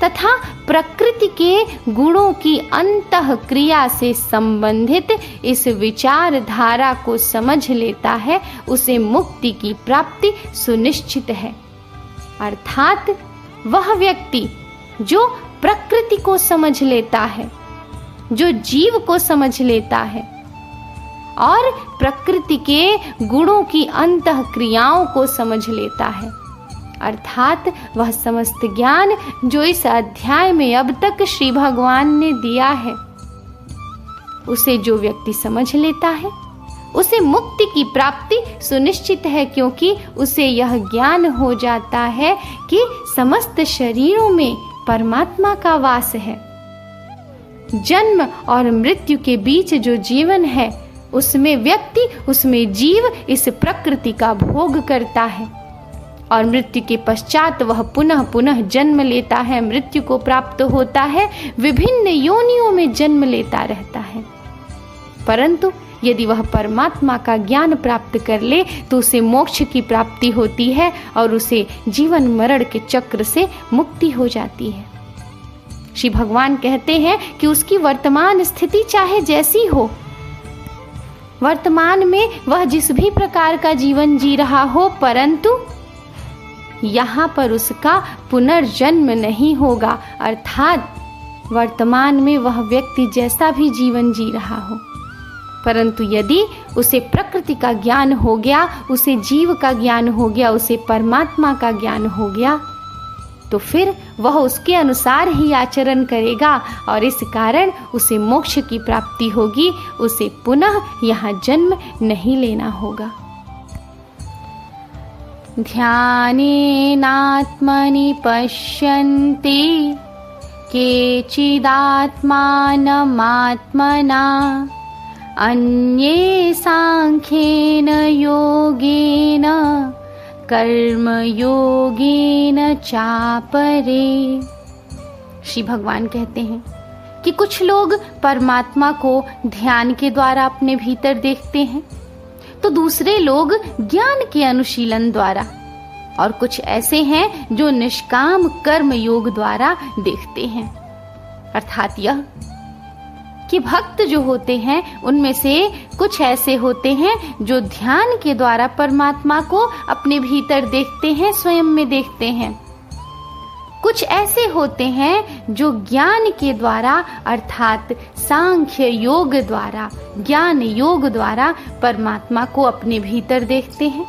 तथा प्रकृति के गुणों की अंतः क्रिया से संबंधित इस विचारधारा को समझ लेता है, उसे मुक्ति की प्राप्ति सुनिश्चित है। अर्थात वह व्यक्ति जो प्रकृति को समझ लेता है, जो जीव को समझ लेता है और प्रकृति के गुणों की अंतः क्रियाओं को समझ लेता है, अर्थात वह समस्त ज्ञान जो इस अध्याय में अब तक श्री भगवान ने दिया है, उसे जो व्यक्ति समझ लेता है, उसे मुक्ति की प्राप्ति सुनिश्चित है, क्योंकि उसे यह ज्ञान हो जाता है कि समस्त शरीरों में परमात्मा का वास है। जन्म और मृत्यु के बीच जो जीवन है, उसमें व्यक्ति, उसमें जीव इस प्रकृति का भोग करता है, और मृत्यु के पश्चात वह पुनः पुनः जन्म लेता है, मृत्यु को प्राप्त होता है, विभिन्न योनियों में जन्म लेता रहता है। परंतु यदि वह परमात्मा का ज्ञान प्राप्त कर ले तो उसे मोक्ष की प्राप्ति होती है और उसे जीवन मरण के चक्र से मुक्ति हो जाती है। श्री भगवान कहते हैं कि उसकी वर्तमान स्थिति चाहे जैसी हो, वर्तमान में वह जिस भी प्रकार का जीवन जी रहा हो, परंतु यहाँ पर उसका पुनर्जन्म नहीं होगा। अर्थात वर्तमान में वह व्यक्ति जैसा भी जीवन जी रहा हो, परंतु यदि उसे प्रकृति का ज्ञान हो गया, उसे जीव का ज्ञान हो गया, उसे परमात्मा का ज्ञान हो गया, तो फिर वह उसके अनुसार ही आचरण करेगा और इस कारण उसे मोक्ष की प्राप्ति होगी, उसे पुनः यहाँ जन्म नहीं लेना होगा। ध्यानेनात्मनि पश्यन्ति केचिदात्मानमात्मना अन्ये सांख्येन योगेन कर्मयोगेन चापरे। श्री भगवान कहते हैं कि कुछ लोग परमात्मा को ध्यान के द्वारा अपने भीतर देखते हैं, तो दूसरे लोग ज्ञान के अनुशीलन द्वारा, और कुछ ऐसे हैं जो निष्काम कर्म योग द्वारा देखते हैं। अर्थात यह कि भक्त जो होते हैं उनमें से कुछ ऐसे होते हैं जो ध्यान के द्वारा परमात्मा को अपने भीतर देखते हैं, स्वयं में देखते हैं। कुछ ऐसे होते हैं जो ज्ञान के द्वारा अर्थात सांख्य योग द्वारा, ज्ञान योग द्वारा परमात्मा को अपने भीतर देखते हैं,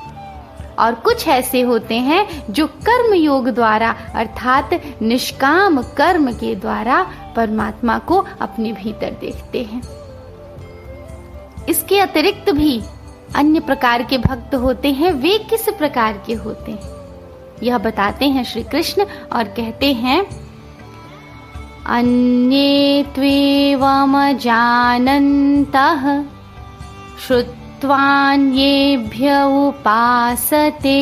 और कुछ ऐसे होते हैं जो कर्म योग द्वारा अर्थात निष्काम कर्म के द्वारा परमात्मा को अपने भीतर देखते हैं। इसके अतिरिक्त भी अन्य प्रकार के भक्त होते हैं। वे किस प्रकार के होते हैं? यह बताते हैं श्री कृष्ण और कहते हैं, अन्ये त्वेवमजानन्तः श्रुत्वान्येभ्य उपासते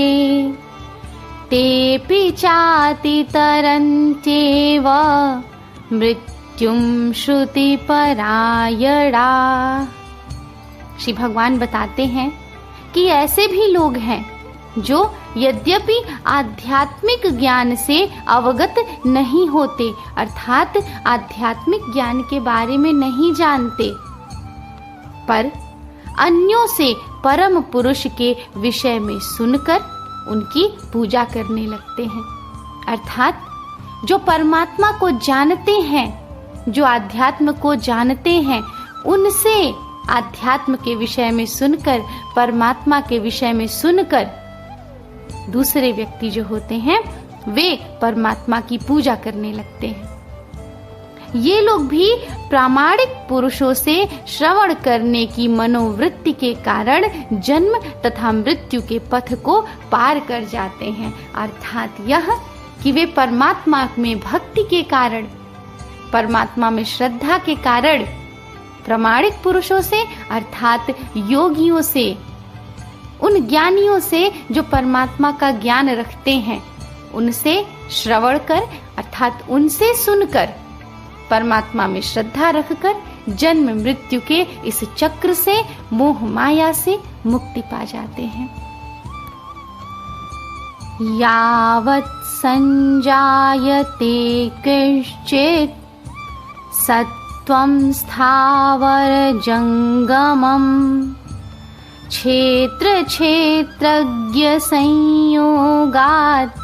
तेऽपि चातितरन्त्येव मृत्युं श्रुतिपरायणा। श्री भगवान बताते हैं कि ऐसे भी लोग हैं जो यद्यपि आध्यात्मिक ज्ञान से अवगत नहीं होते, अर्थात आध्यात्मिक ज्ञान के बारे में नहीं जानते, पर अन्यों से परम पुरुष के विषय में सुनकर उनकी पूजा करने लगते हैं। अर्थात जो परमात्मा को जानते हैं, जो आध्यात्म को जानते हैं, उनसे आध्यात्म के विषय में सुनकर, परमात्मा के विषय में सुनकर दूसरे व्यक्ति जो होते हैं वे परमात्मा की पूजा करने लगते हैं। ये लोग भी प्रामाणिक पुरुषों से श्रवण करने की मनोवृत्ति के कारण जन्म तथा मृत्यु के पथ को पार कर जाते हैं। अर्थात यह कि वे परमात्मा में भक्ति के कारण, परमात्मा में श्रद्धा के कारण प्रामाणिक पुरुषों से अर्थात योगियों से, उन ज्ञानियों से जो परमात्मा का ज्ञान रखते हैं, उनसे श्रवण कर अर्थात उनसे सुनकर, परमात्मा में श्रद्धा रखकर जन्म मृत्यु के इस चक्र से, मोह माया से मुक्ति पा जाते हैं। यावत् संजायते कश्चित् सत्त्वं स्थावर जंगमम् क्षेत्र क्षेत्रज्ञ संयोगात्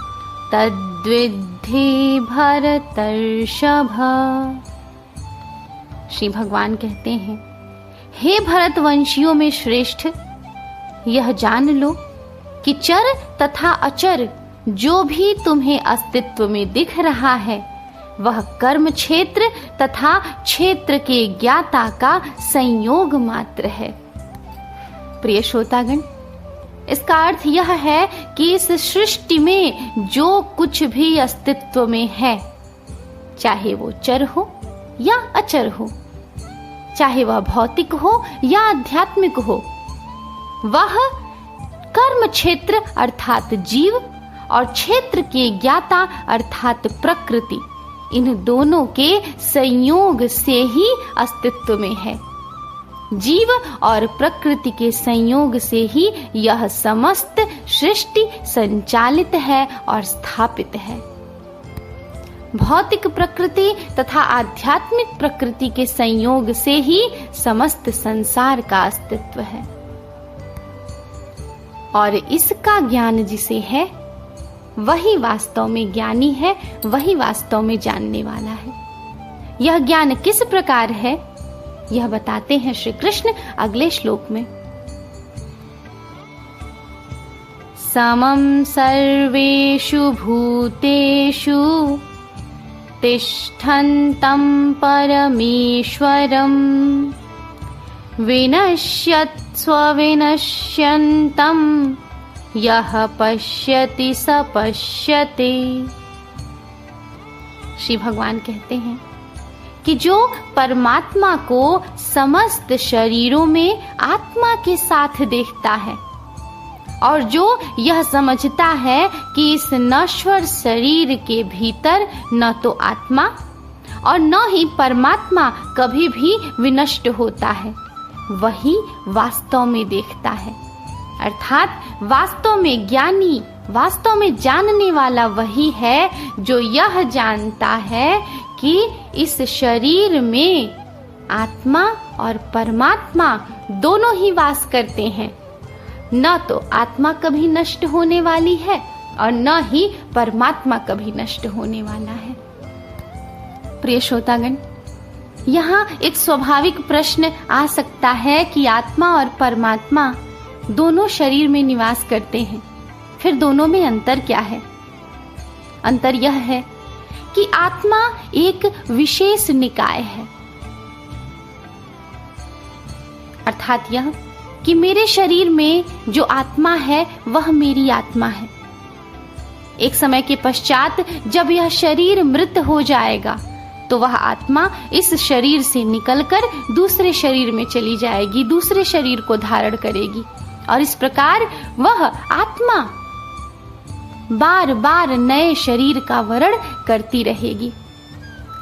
तद्विद्धि भरतर्षभ। श्री भगवान कहते हैं, हे भरतवंशियों में श्रेष्ठ, यह जान लो कि चर तथा अचर जो भी तुम्हें अस्तित्व में दिख रहा है, वह कर्म क्षेत्र तथा क्षेत्र के ज्ञाता का संयोग मात्र है। प्रिय श्रोतागण, इसका अर्थ यह है कि इस सृष्टि में जो कुछ भी अस्तित्व में है, चाहे वो चर हो या अचर हो, चाहे वह भौतिक हो या आध्यात्मिक हो, वह कर्म क्षेत्र अर्थात जीव और क्षेत्र के ज्ञाता अर्थात प्रकृति, इन दोनों के संयोग से ही अस्तित्व में है। जीव और प्रकृति के संयोग से ही यह समस्त सृष्टि संचालित है और स्थापित है। भौतिक प्रकृति तथा आध्यात्मिक प्रकृति के संयोग से ही समस्त संसार का अस्तित्व है, और इसका ज्ञान जिसे है वही वास्तव में ज्ञानी है, वही वास्तव में जानने वाला है। यह ज्ञान किस प्रकार है, यह बताते हैं श्री कृष्ण अगले श्लोक में। समं सर्वेषु भूतेषु तिष्ठन्तं परमेश्वरं विनश्यत्स्व विनश्यन्तं यः पश्यति स पश्यति। श्री भगवान कहते हैं कि जो परमात्मा को समस्त शरीरों में आत्मा के साथ देखता है और जो यह समझता है कि इस नश्वर शरीर के भीतर न तो आत्मा और न ही परमात्मा कभी भी विनष्ट होता है, वही वास्तव में देखता है। अर्थात वास्तव में ज्ञानी, वास्तव में जानने वाला वही है जो यह जानता है कि इस शरीर में आत्मा और परमात्मा दोनों ही वास करते हैं। न तो आत्मा कभी नष्ट होने वाली है और न ही परमात्मा कभी नष्ट होने वाला है। प्रिय श्रोतागण, यहाँ एक स्वाभाविक प्रश्न आ सकता है कि आत्मा और परमात्मा दोनों शरीर में निवास करते हैं, फिर दोनों में अंतर क्या है? अंतर यह है कि आत्मा एक विशेष निकाय है, अर्थात यह कि मेरे शरीर में जो आत्मा है वह मेरी आत्मा है, एक समय के पश्चात जब यह शरीर मृत हो जाएगा तो वह आत्मा इस शरीर से निकलकर दूसरे शरीर में चली जाएगी, दूसरे शरीर को धारण करेगी और इस प्रकार वह आत्मा बार बार नए शरीर का वरण करती रहेगी।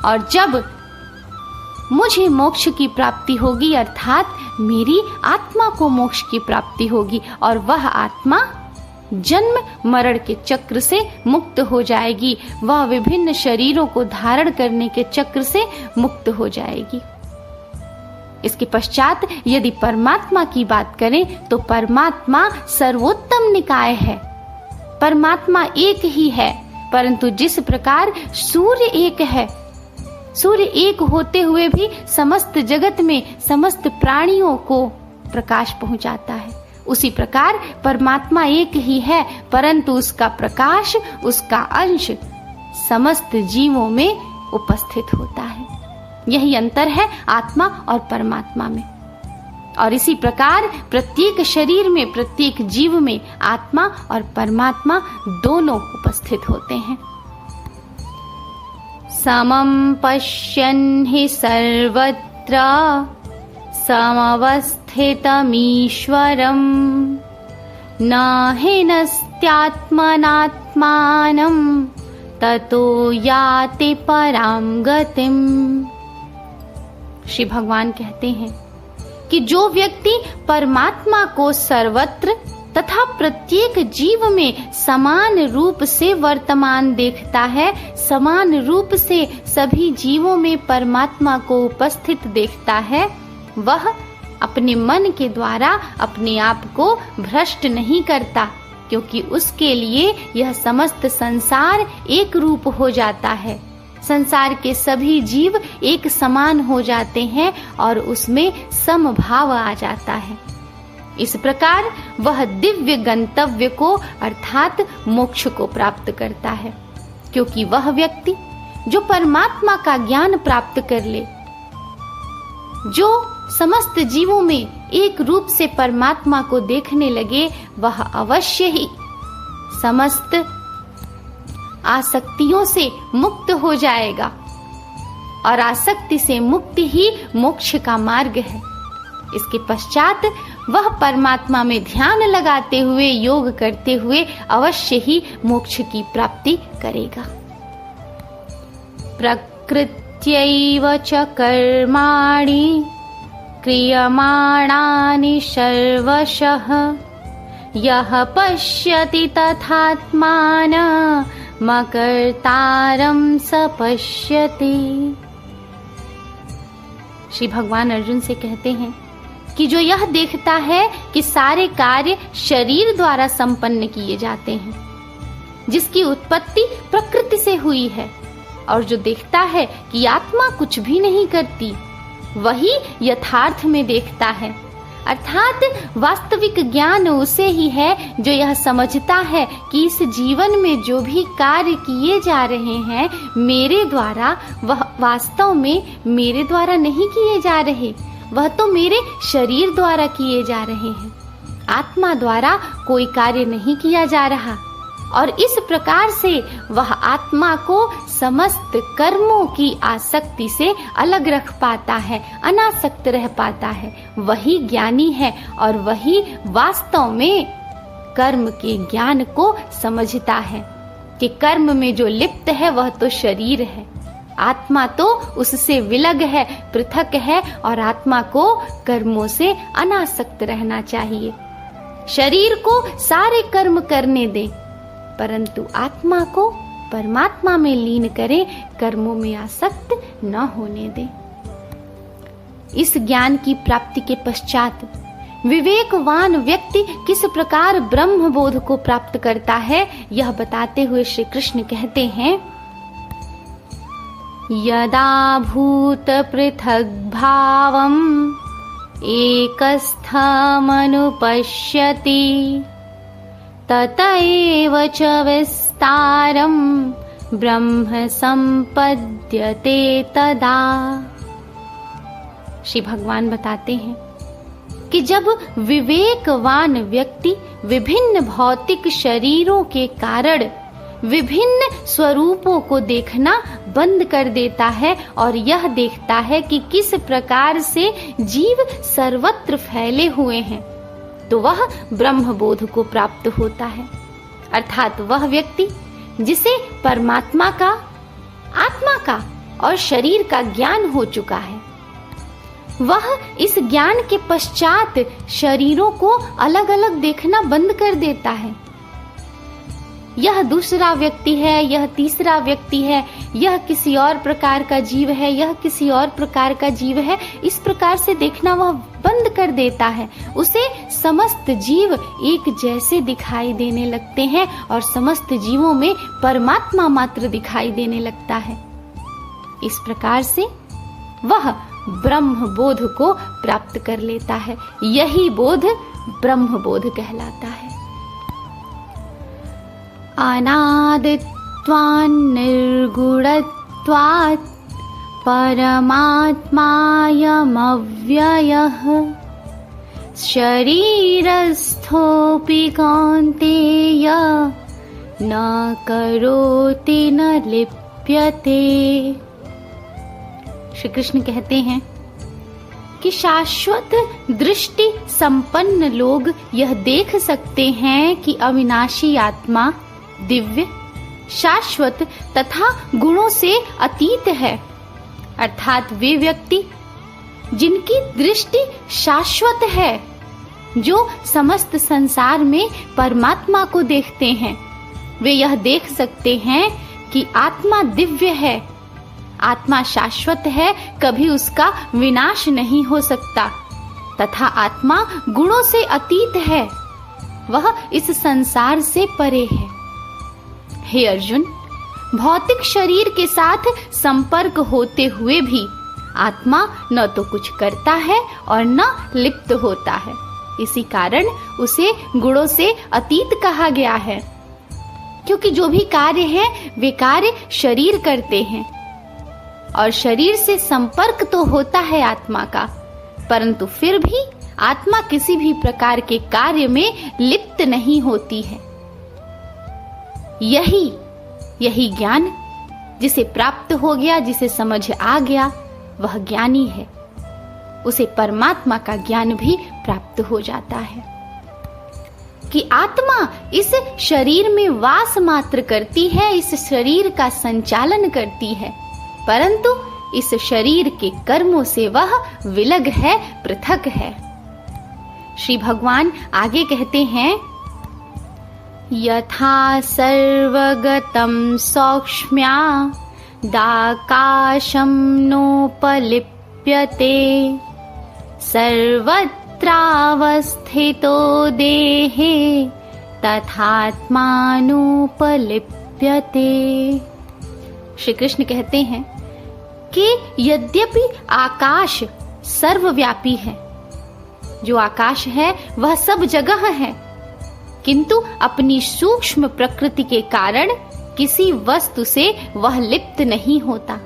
और जब मुझे मोक्ष की प्राप्ति होगी अर्थात मेरी आत्मा को मोक्ष की प्राप्ति होगी और वह आत्मा जन्म मरण के चक्र से मुक्त हो जाएगी, वह विभिन्न शरीरों को धारण करने के चक्र से मुक्त हो जाएगी। इसके पश्चात यदि परमात्मा की बात करें तो परमात्मा सर्वोत्तम निकाय है। परमात्मा एक ही है, परंतु जिस प्रकार सूर्य एक है, सूर्य एक होते हुए भी समस्त जगत में समस्त प्राणियों को प्रकाश पहुंचाता है, उसी प्रकार परमात्मा एक ही है, परंतु उसका प्रकाश, उसका अंश समस्त जीवों में उपस्थित होता है। यही अंतर है आत्मा और परमात्मा में। और इसी प्रकार प्रत्येक शरीर में, प्रत्येक जीव में आत्मा और परमात्मा दोनों उपस्थित होते हैं। समं पश्यन् हि सर्वत्र समवस्थितमीश्वरं न हिनस्त्यात्मनात्मानं ततो याति परां गतिम्। श्री भगवान कहते हैं कि जो व्यक्ति परमात्मा को सर्वत्र तथा प्रत्येक जीव में समान रूप से वर्तमान देखता है, समान रूप से सभी जीवों में परमात्मा को उपस्थित देखता है, वह अपने मन के द्वारा अपने आप को भ्रष्ट नहीं करता, क्योंकि उसके लिए यह समस्त संसार एक रूप हो जाता है। संसार के सभी जीव एक समान हो जाते हैं और उसमें समभाव आ जाता है। इस प्रकार वह दिव्य गंतव्य को अर्थात मोक्ष को प्राप्त करता है, क्योंकि वह व्यक्ति जो परमात्मा का ज्ञान प्राप्त कर ले, जो समस्त जीवों में एक रूप से परमात्मा को देखने लगे, वह अवश्य ही समस्त आसक्तियों से मुक्त हो जाएगा और आसक्ति से मुक्ति ही मोक्ष का मार्ग है। इसके पश्चात वह परमात्मा में ध्यान लगाते हुए, योग करते हुए अवश्य ही मोक्ष की प्राप्ति करेगा। प्रकृत्यैव च कर्माणि क्रियमाणानि सर्वशः यः पश्यति तथात्मानमकर्तारं स पश्यति। श्री भगवान अर्जुन से कहते हैं कि जो यह देखता है कि सारे कार्य शरीर द्वारा संपन्न किए जाते हैं, जिसकी उत्पत्ति प्रकृति से हुई है, और जो देखता है कि आत्मा कुछ भी नहीं करती, वही यथार्थ में देखता है। अर्थात वास्तविक ज्ञान उसे ही है जो यह समझता है कि इस जीवन में जो भी कार्य किए जा रहे हैं मेरे द्वारा, वह वास्तव में मेरे द्वारा नहीं किए जा रहे, वह तो मेरे शरीर द्वारा किए जा रहे हैं। आत्मा द्वारा कोई कार्य नहीं किया जा रहा, और इस प्रकार से वह आत्मा को समस्त कर्मों की आसक्ति से अलग रख पाता है, अनासक्त रह पाता है। वही ज्ञानी है और वही वास्तव में कर्म के ज्ञान को समझता है कि कर्म में जो लिप्त है वह तो शरीर है, आत्मा तो उससे विलग है, पृथक है, और आत्मा को कर्मों से अनासक्त रहना चाहिए। शरीर को सारे कर्म करने दें, परंतु आत्मा को परमात्मा में लीन करें, कर्मों में आसक्त न होने दें। इस ज्ञान की प्राप्ति के पश्चात विवेकवान व्यक्ति किस प्रकार ब्रह्म बोध को प्राप्त करता है, यह बताते हुए श्री कृष्ण कहते हैं, यदा भूत पृथग् भावम् एकस्थमनुपश्यति ततएव च विस्तारं ब्रह्म संपद्यते तदा। श्री भगवान बताते हैं कि जब विवेकवान व्यक्ति विभिन्न भौतिक शरीरों के कारण विभिन्न स्वरूपों को देखना बंद कर देता है और यह देखता है कि किस प्रकार से जीव सर्वत्र फैले हुए हैं, तो वह ब्रह्मबोध को प्राप्त होता है। अर्थात वह व्यक्ति जिसे परमात्मा का, आत्मा का और शरीर का ज्ञान हो चुका है, वह इस ज्ञान के पश्चात शरीरों को अलग अलग देखना बंद कर देता है। यह दूसरा व्यक्ति है, यह तीसरा व्यक्ति है, यह किसी और प्रकार का जीव है, यह किसी और प्रकार का जीव है, इस प्रकार से देखना वह बंद कर देता है। उसे समस्त जीव एक जैसे दिखाई देने लगते हैं और समस्त जीवों में परमात्मा मात्र दिखाई देने लगता है। इस प्रकार से वह ब्रह्म बोध को प्राप्त कर लेता है। यही बोध ब्रह्म बोध कहलाता है। अनादित्वान् निर्गुणत्वात् परमात्मायमव्ययः शरीरस्थोऽपि कौन्तेय न करोति न लिप्यते। श्री कृष्ण कहते हैं कि शाश्वत दृष्टि संपन्न लोग यह देख सकते हैं कि अविनाशी आत्मा दिव्य, शाश्वत तथा गुणों से अतीत है। अर्थात वे व्यक्ति जिनकी दृष्टि शाश्वत है, जो समस्त संसार में परमात्मा को देखते हैं, वे यह देख सकते हैं कि आत्मा दिव्य है, आत्मा शाश्वत है, कभी उसका विनाश नहीं हो सकता, तथा आत्मा गुणों से अतीत है, वह इस संसार से परे है। हे अर्जुन, भौतिक शरीर के साथ संपर्क होते हुए भी आत्मा न तो कुछ करता है और न लिप्त होता है। इसी कारण उसे गुणों से अतीत कहा गया है, क्योंकि जो भी कार्य है वे कार्य शरीर करते हैं और शरीर से संपर्क तो होता है आत्मा का, परंतु फिर भी आत्मा किसी भी प्रकार के कार्य में लिप्त नहीं होती है। यही ज्ञान जिसे प्राप्त हो गया, जिसे समझ आ गया, वह ज्ञानी है। उसे परमात्मा का ज्ञान भी प्राप्त हो जाता है कि आत्मा इस शरीर में वास मात्र करती है, इस शरीर का संचालन करती है, परंतु इस शरीर के कर्मों से वह विलग है, पृथक है। श्री भगवान आगे कहते हैं, यथा सर्वगतं सौक्ष्म्यादाकाशं नोपलिप्यते सर्वत्रावस्थितो देहे तथात्मानुपलिप्यते। श्री कृष्ण कहते हैं कि यद्यपि आकाश सर्वव्यापी है, जो आकाश है वह सब जगह है, किंतु अपनी सूक्ष्म प्रकृति के कारण किसी वस्तु से वह लिप्त नहीं होता।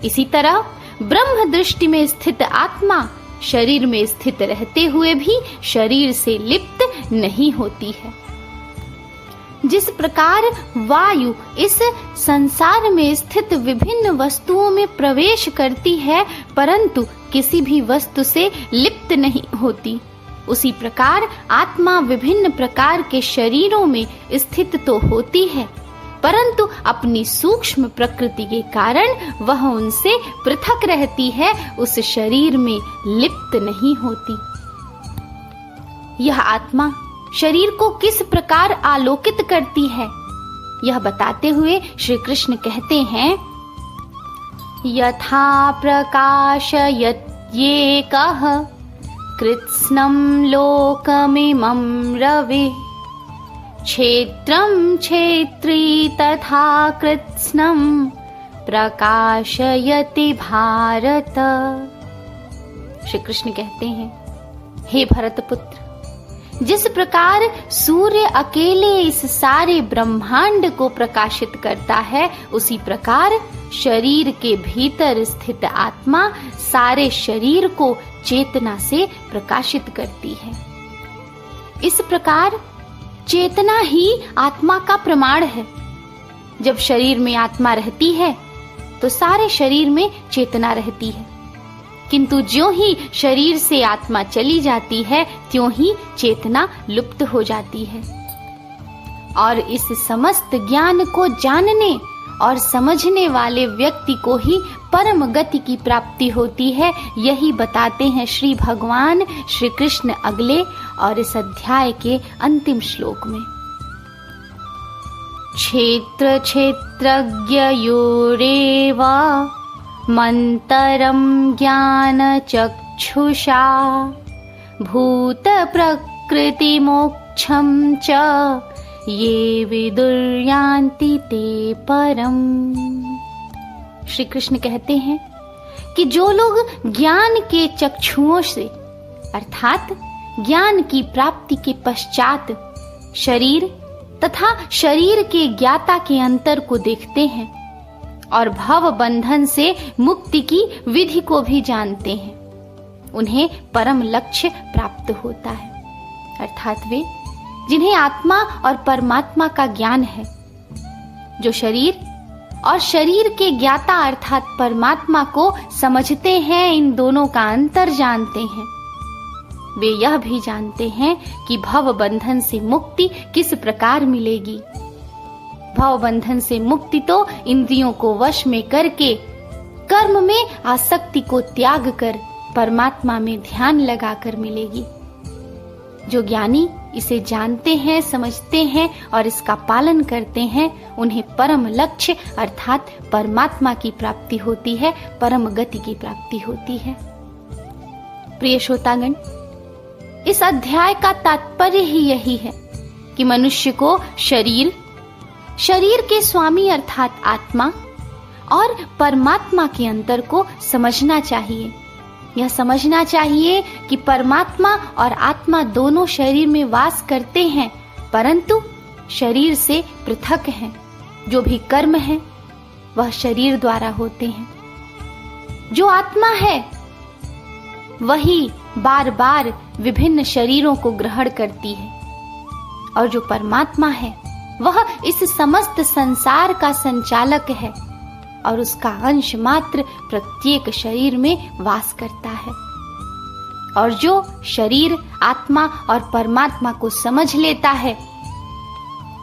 इसी तरह ब्रह्म दृष्टि में स्थित आत्मा शरीर में स्थित रहते हुए भी शरीर से लिप्त नहीं होती है। जिस प्रकार वायु इस संसार में स्थित विभिन्न वस्तुओं में प्रवेश करती है, परंतु किसी भी वस्तु से लिप्त नहीं होती, उसी प्रकार आत्मा विभिन्न प्रकार के शरीरों में स्थित तो होती है, परंतु अपनी सूक्ष्म प्रकृति के कारण वह उनसे पृथक रहती है, उस शरीर में लिप्त नहीं होती। यह आत्मा शरीर को किस प्रकार आलोकित करती है, यह बताते हुए श्री कृष्ण कहते हैं, यथा प्रकाशयत्येकः कृत्स्नं लोकमिमं रविः क्षेत्रं क्षेत्री तथा कृत्स्नं प्रकाशयति भारत। श्री कृष्ण कहते हैं, हे भरत पुत्र, जिस प्रकार सूर्य अकेले इस सारे ब्रह्मांड को प्रकाशित करता है, उसी प्रकार शरीर के भीतर स्थित आत्मा सारे शरीर को चेतना से प्रकाशित करती है। इस प्रकार चेतना ही आत्मा का प्रमाण है। जब शरीर में आत्मा रहती है तो सारे शरीर में चेतना रहती है, किंतु ज्यों ही शरीर से आत्मा चली जाती है त्यों ही चेतना लुप्त हो जाती है। और इस समस्त ज्ञान को जानने और समझने वाले व्यक्ति को ही परम गति की प्राप्ति होती है। यही बताते हैं श्री भगवान श्री कृष्ण अगले और इस अध्याय के अंतिम श्लोक में। क्षेत्र क्षेत्रज्ञयोरेव मंतरम ज्ञान चक्षुषा भूत प्रकृति मोक्षम च ये विदुर्यान्ति ते परम। श्री कृष्ण कहते हैं कि जो लोग ज्ञान के चक्षुओं से अर्थात ज्ञान की प्राप्ति के पश्चात शरीर तथा शरीर के ज्ञाता के अंतर को देखते हैं और भव बंधन से मुक्ति की विधि को भी जानते हैं, उन्हें परम लक्ष्य प्राप्त होता है। अर्थात वे जिन्हें आत्मा और परमात्मा का ज्ञान है, जो शरीर और शरीर के ज्ञाता अर्थात परमात्मा को समझते हैं, इन दोनों का अंतर जानते हैं। वे यह भी जानते हैं कि भव बंधन से मुक्ति किस प्रकार मिलेगी। भव बंधन से मुक्ति तो इंद्रियों को वश में करके कर्म में आसक्ति को त्याग कर परमात्मा में ध्यान लगाकर मिलेगी। जो ज्ञानी इसे जानते हैं, समझते हैं और इसका पालन करते हैं, उन्हें परम लक्ष्य अर्थात परमात्मा की प्राप्ति होती है, परम गति की प्राप्ति होती है। प्रिय श्रोतागण, इस अध्याय का तात्पर्य ही यही है कि मनुष्य को शरीर के स्वामी अर्थात आत्मा और परमात्मा के अंतर को समझना चाहिए। यह समझना चाहिए कि परमात्मा और आत्मा दोनों शरीर में वास करते हैं, परंतु शरीर से पृथक हैं। जो भी कर्म है वह शरीर द्वारा होते हैं। जो आत्मा है वही बार बार विभिन्न शरीरों को ग्रहण करती है और जो परमात्मा है वह इस समस्त संसार का संचालक है और उसका अंश मात्र प्रत्येक शरीर में वास करता है। और जो शरीर आत्मा और परमात्मा को समझ लेता है,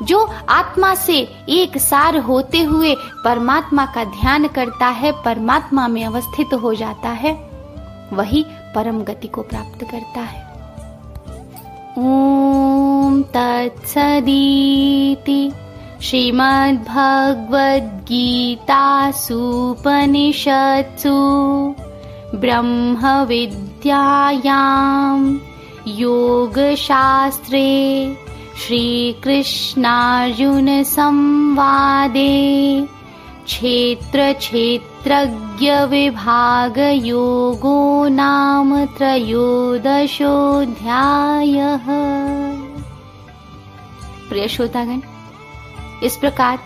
जो आत्मा से एक सार होते हुए परमात्मा का ध्यान करता है, परमात्मा में अवस्थित हो जाता है, वही परम गति को प्राप्त करता है। ओम तत्सदिति श्रीमद्भगवद्गीतासूपनिषत्सु ब्रह्मविद्यायां योगशास्त्रे श्रीकृष्णार्जुनसंवादे क्षेत्रक्षेत्रज्ञविभागयोगो नाम त्रयोदशोऽध्यायः। प्रिय श्रोतागण, इस प्रकार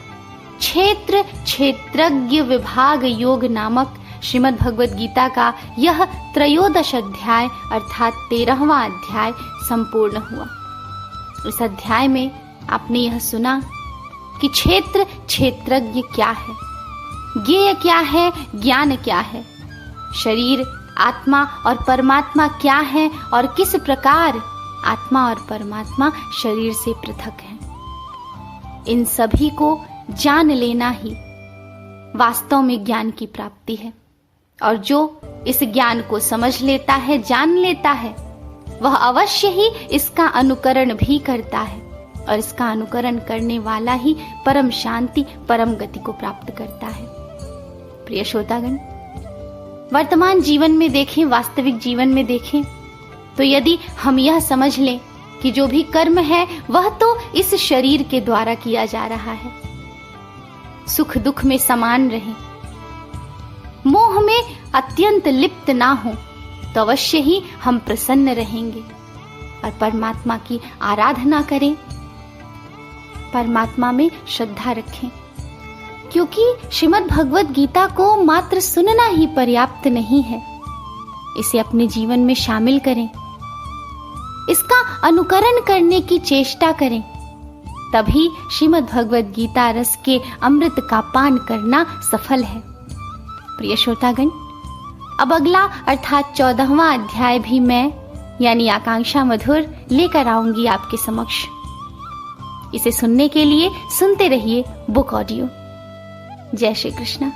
क्षेत्र क्षेत्रज्ञ विभाग योग नामक श्रीमद् भगवद गीता का यह त्रयोदश अध्याय अर्थात 13वां अध्याय संपूर्ण हुआ। इस अध्याय में आपने यह सुना कि क्षेत्र क्षेत्रज्ञ क्या है, ज्ञेय क्या है, ज्ञान क्या है, शरीर आत्मा और परमात्मा क्या है और किस प्रकार आत्मा और परमात्मा शरीर से पृथक हैं। इन सभी को जान लेना ही वास्तव में ज्ञान की प्राप्ति है। और जो इस ज्ञान को समझ लेता है, जान लेता है, वह अवश्य ही इसका अनुकरण भी करता है और इसका अनुकरण करने वाला ही परम शांति परम गति को प्राप्त करता है। प्रिय श्रोतागण, वर्तमान जीवन में देखें, वास्तविक जीवन में देखें तो यदि हम यह समझ लें कि जो भी कर्म है वह तो इस शरीर के द्वारा किया जा रहा है, सुख दुख में समान रहें, मोह में अत्यंत लिप्त ना हो, तो अवश्य ही हम प्रसन्न रहेंगे और परमात्मा की आराधना करें, परमात्मा में श्रद्धा रखें। क्योंकि श्रीमद् भगवद गीता को मात्र सुनना ही पर्याप्त नहीं है, इसे अपने जीवन में शामिल करें, इसका अनुकरण करने की चेष्टा करें, तभी श्रीमद् भगवद गीता रस के अमृत का पान करना सफल है। प्रिय श्रोतागण, अब अगला अर्थात 14वां अध्याय भी मैं यानी आकांक्षा मधुर लेकर आऊंगी आपके समक्ष। इसे सुनने के लिए सुनते रहिए बुक ऑडियो। जय श्री कृष्ण।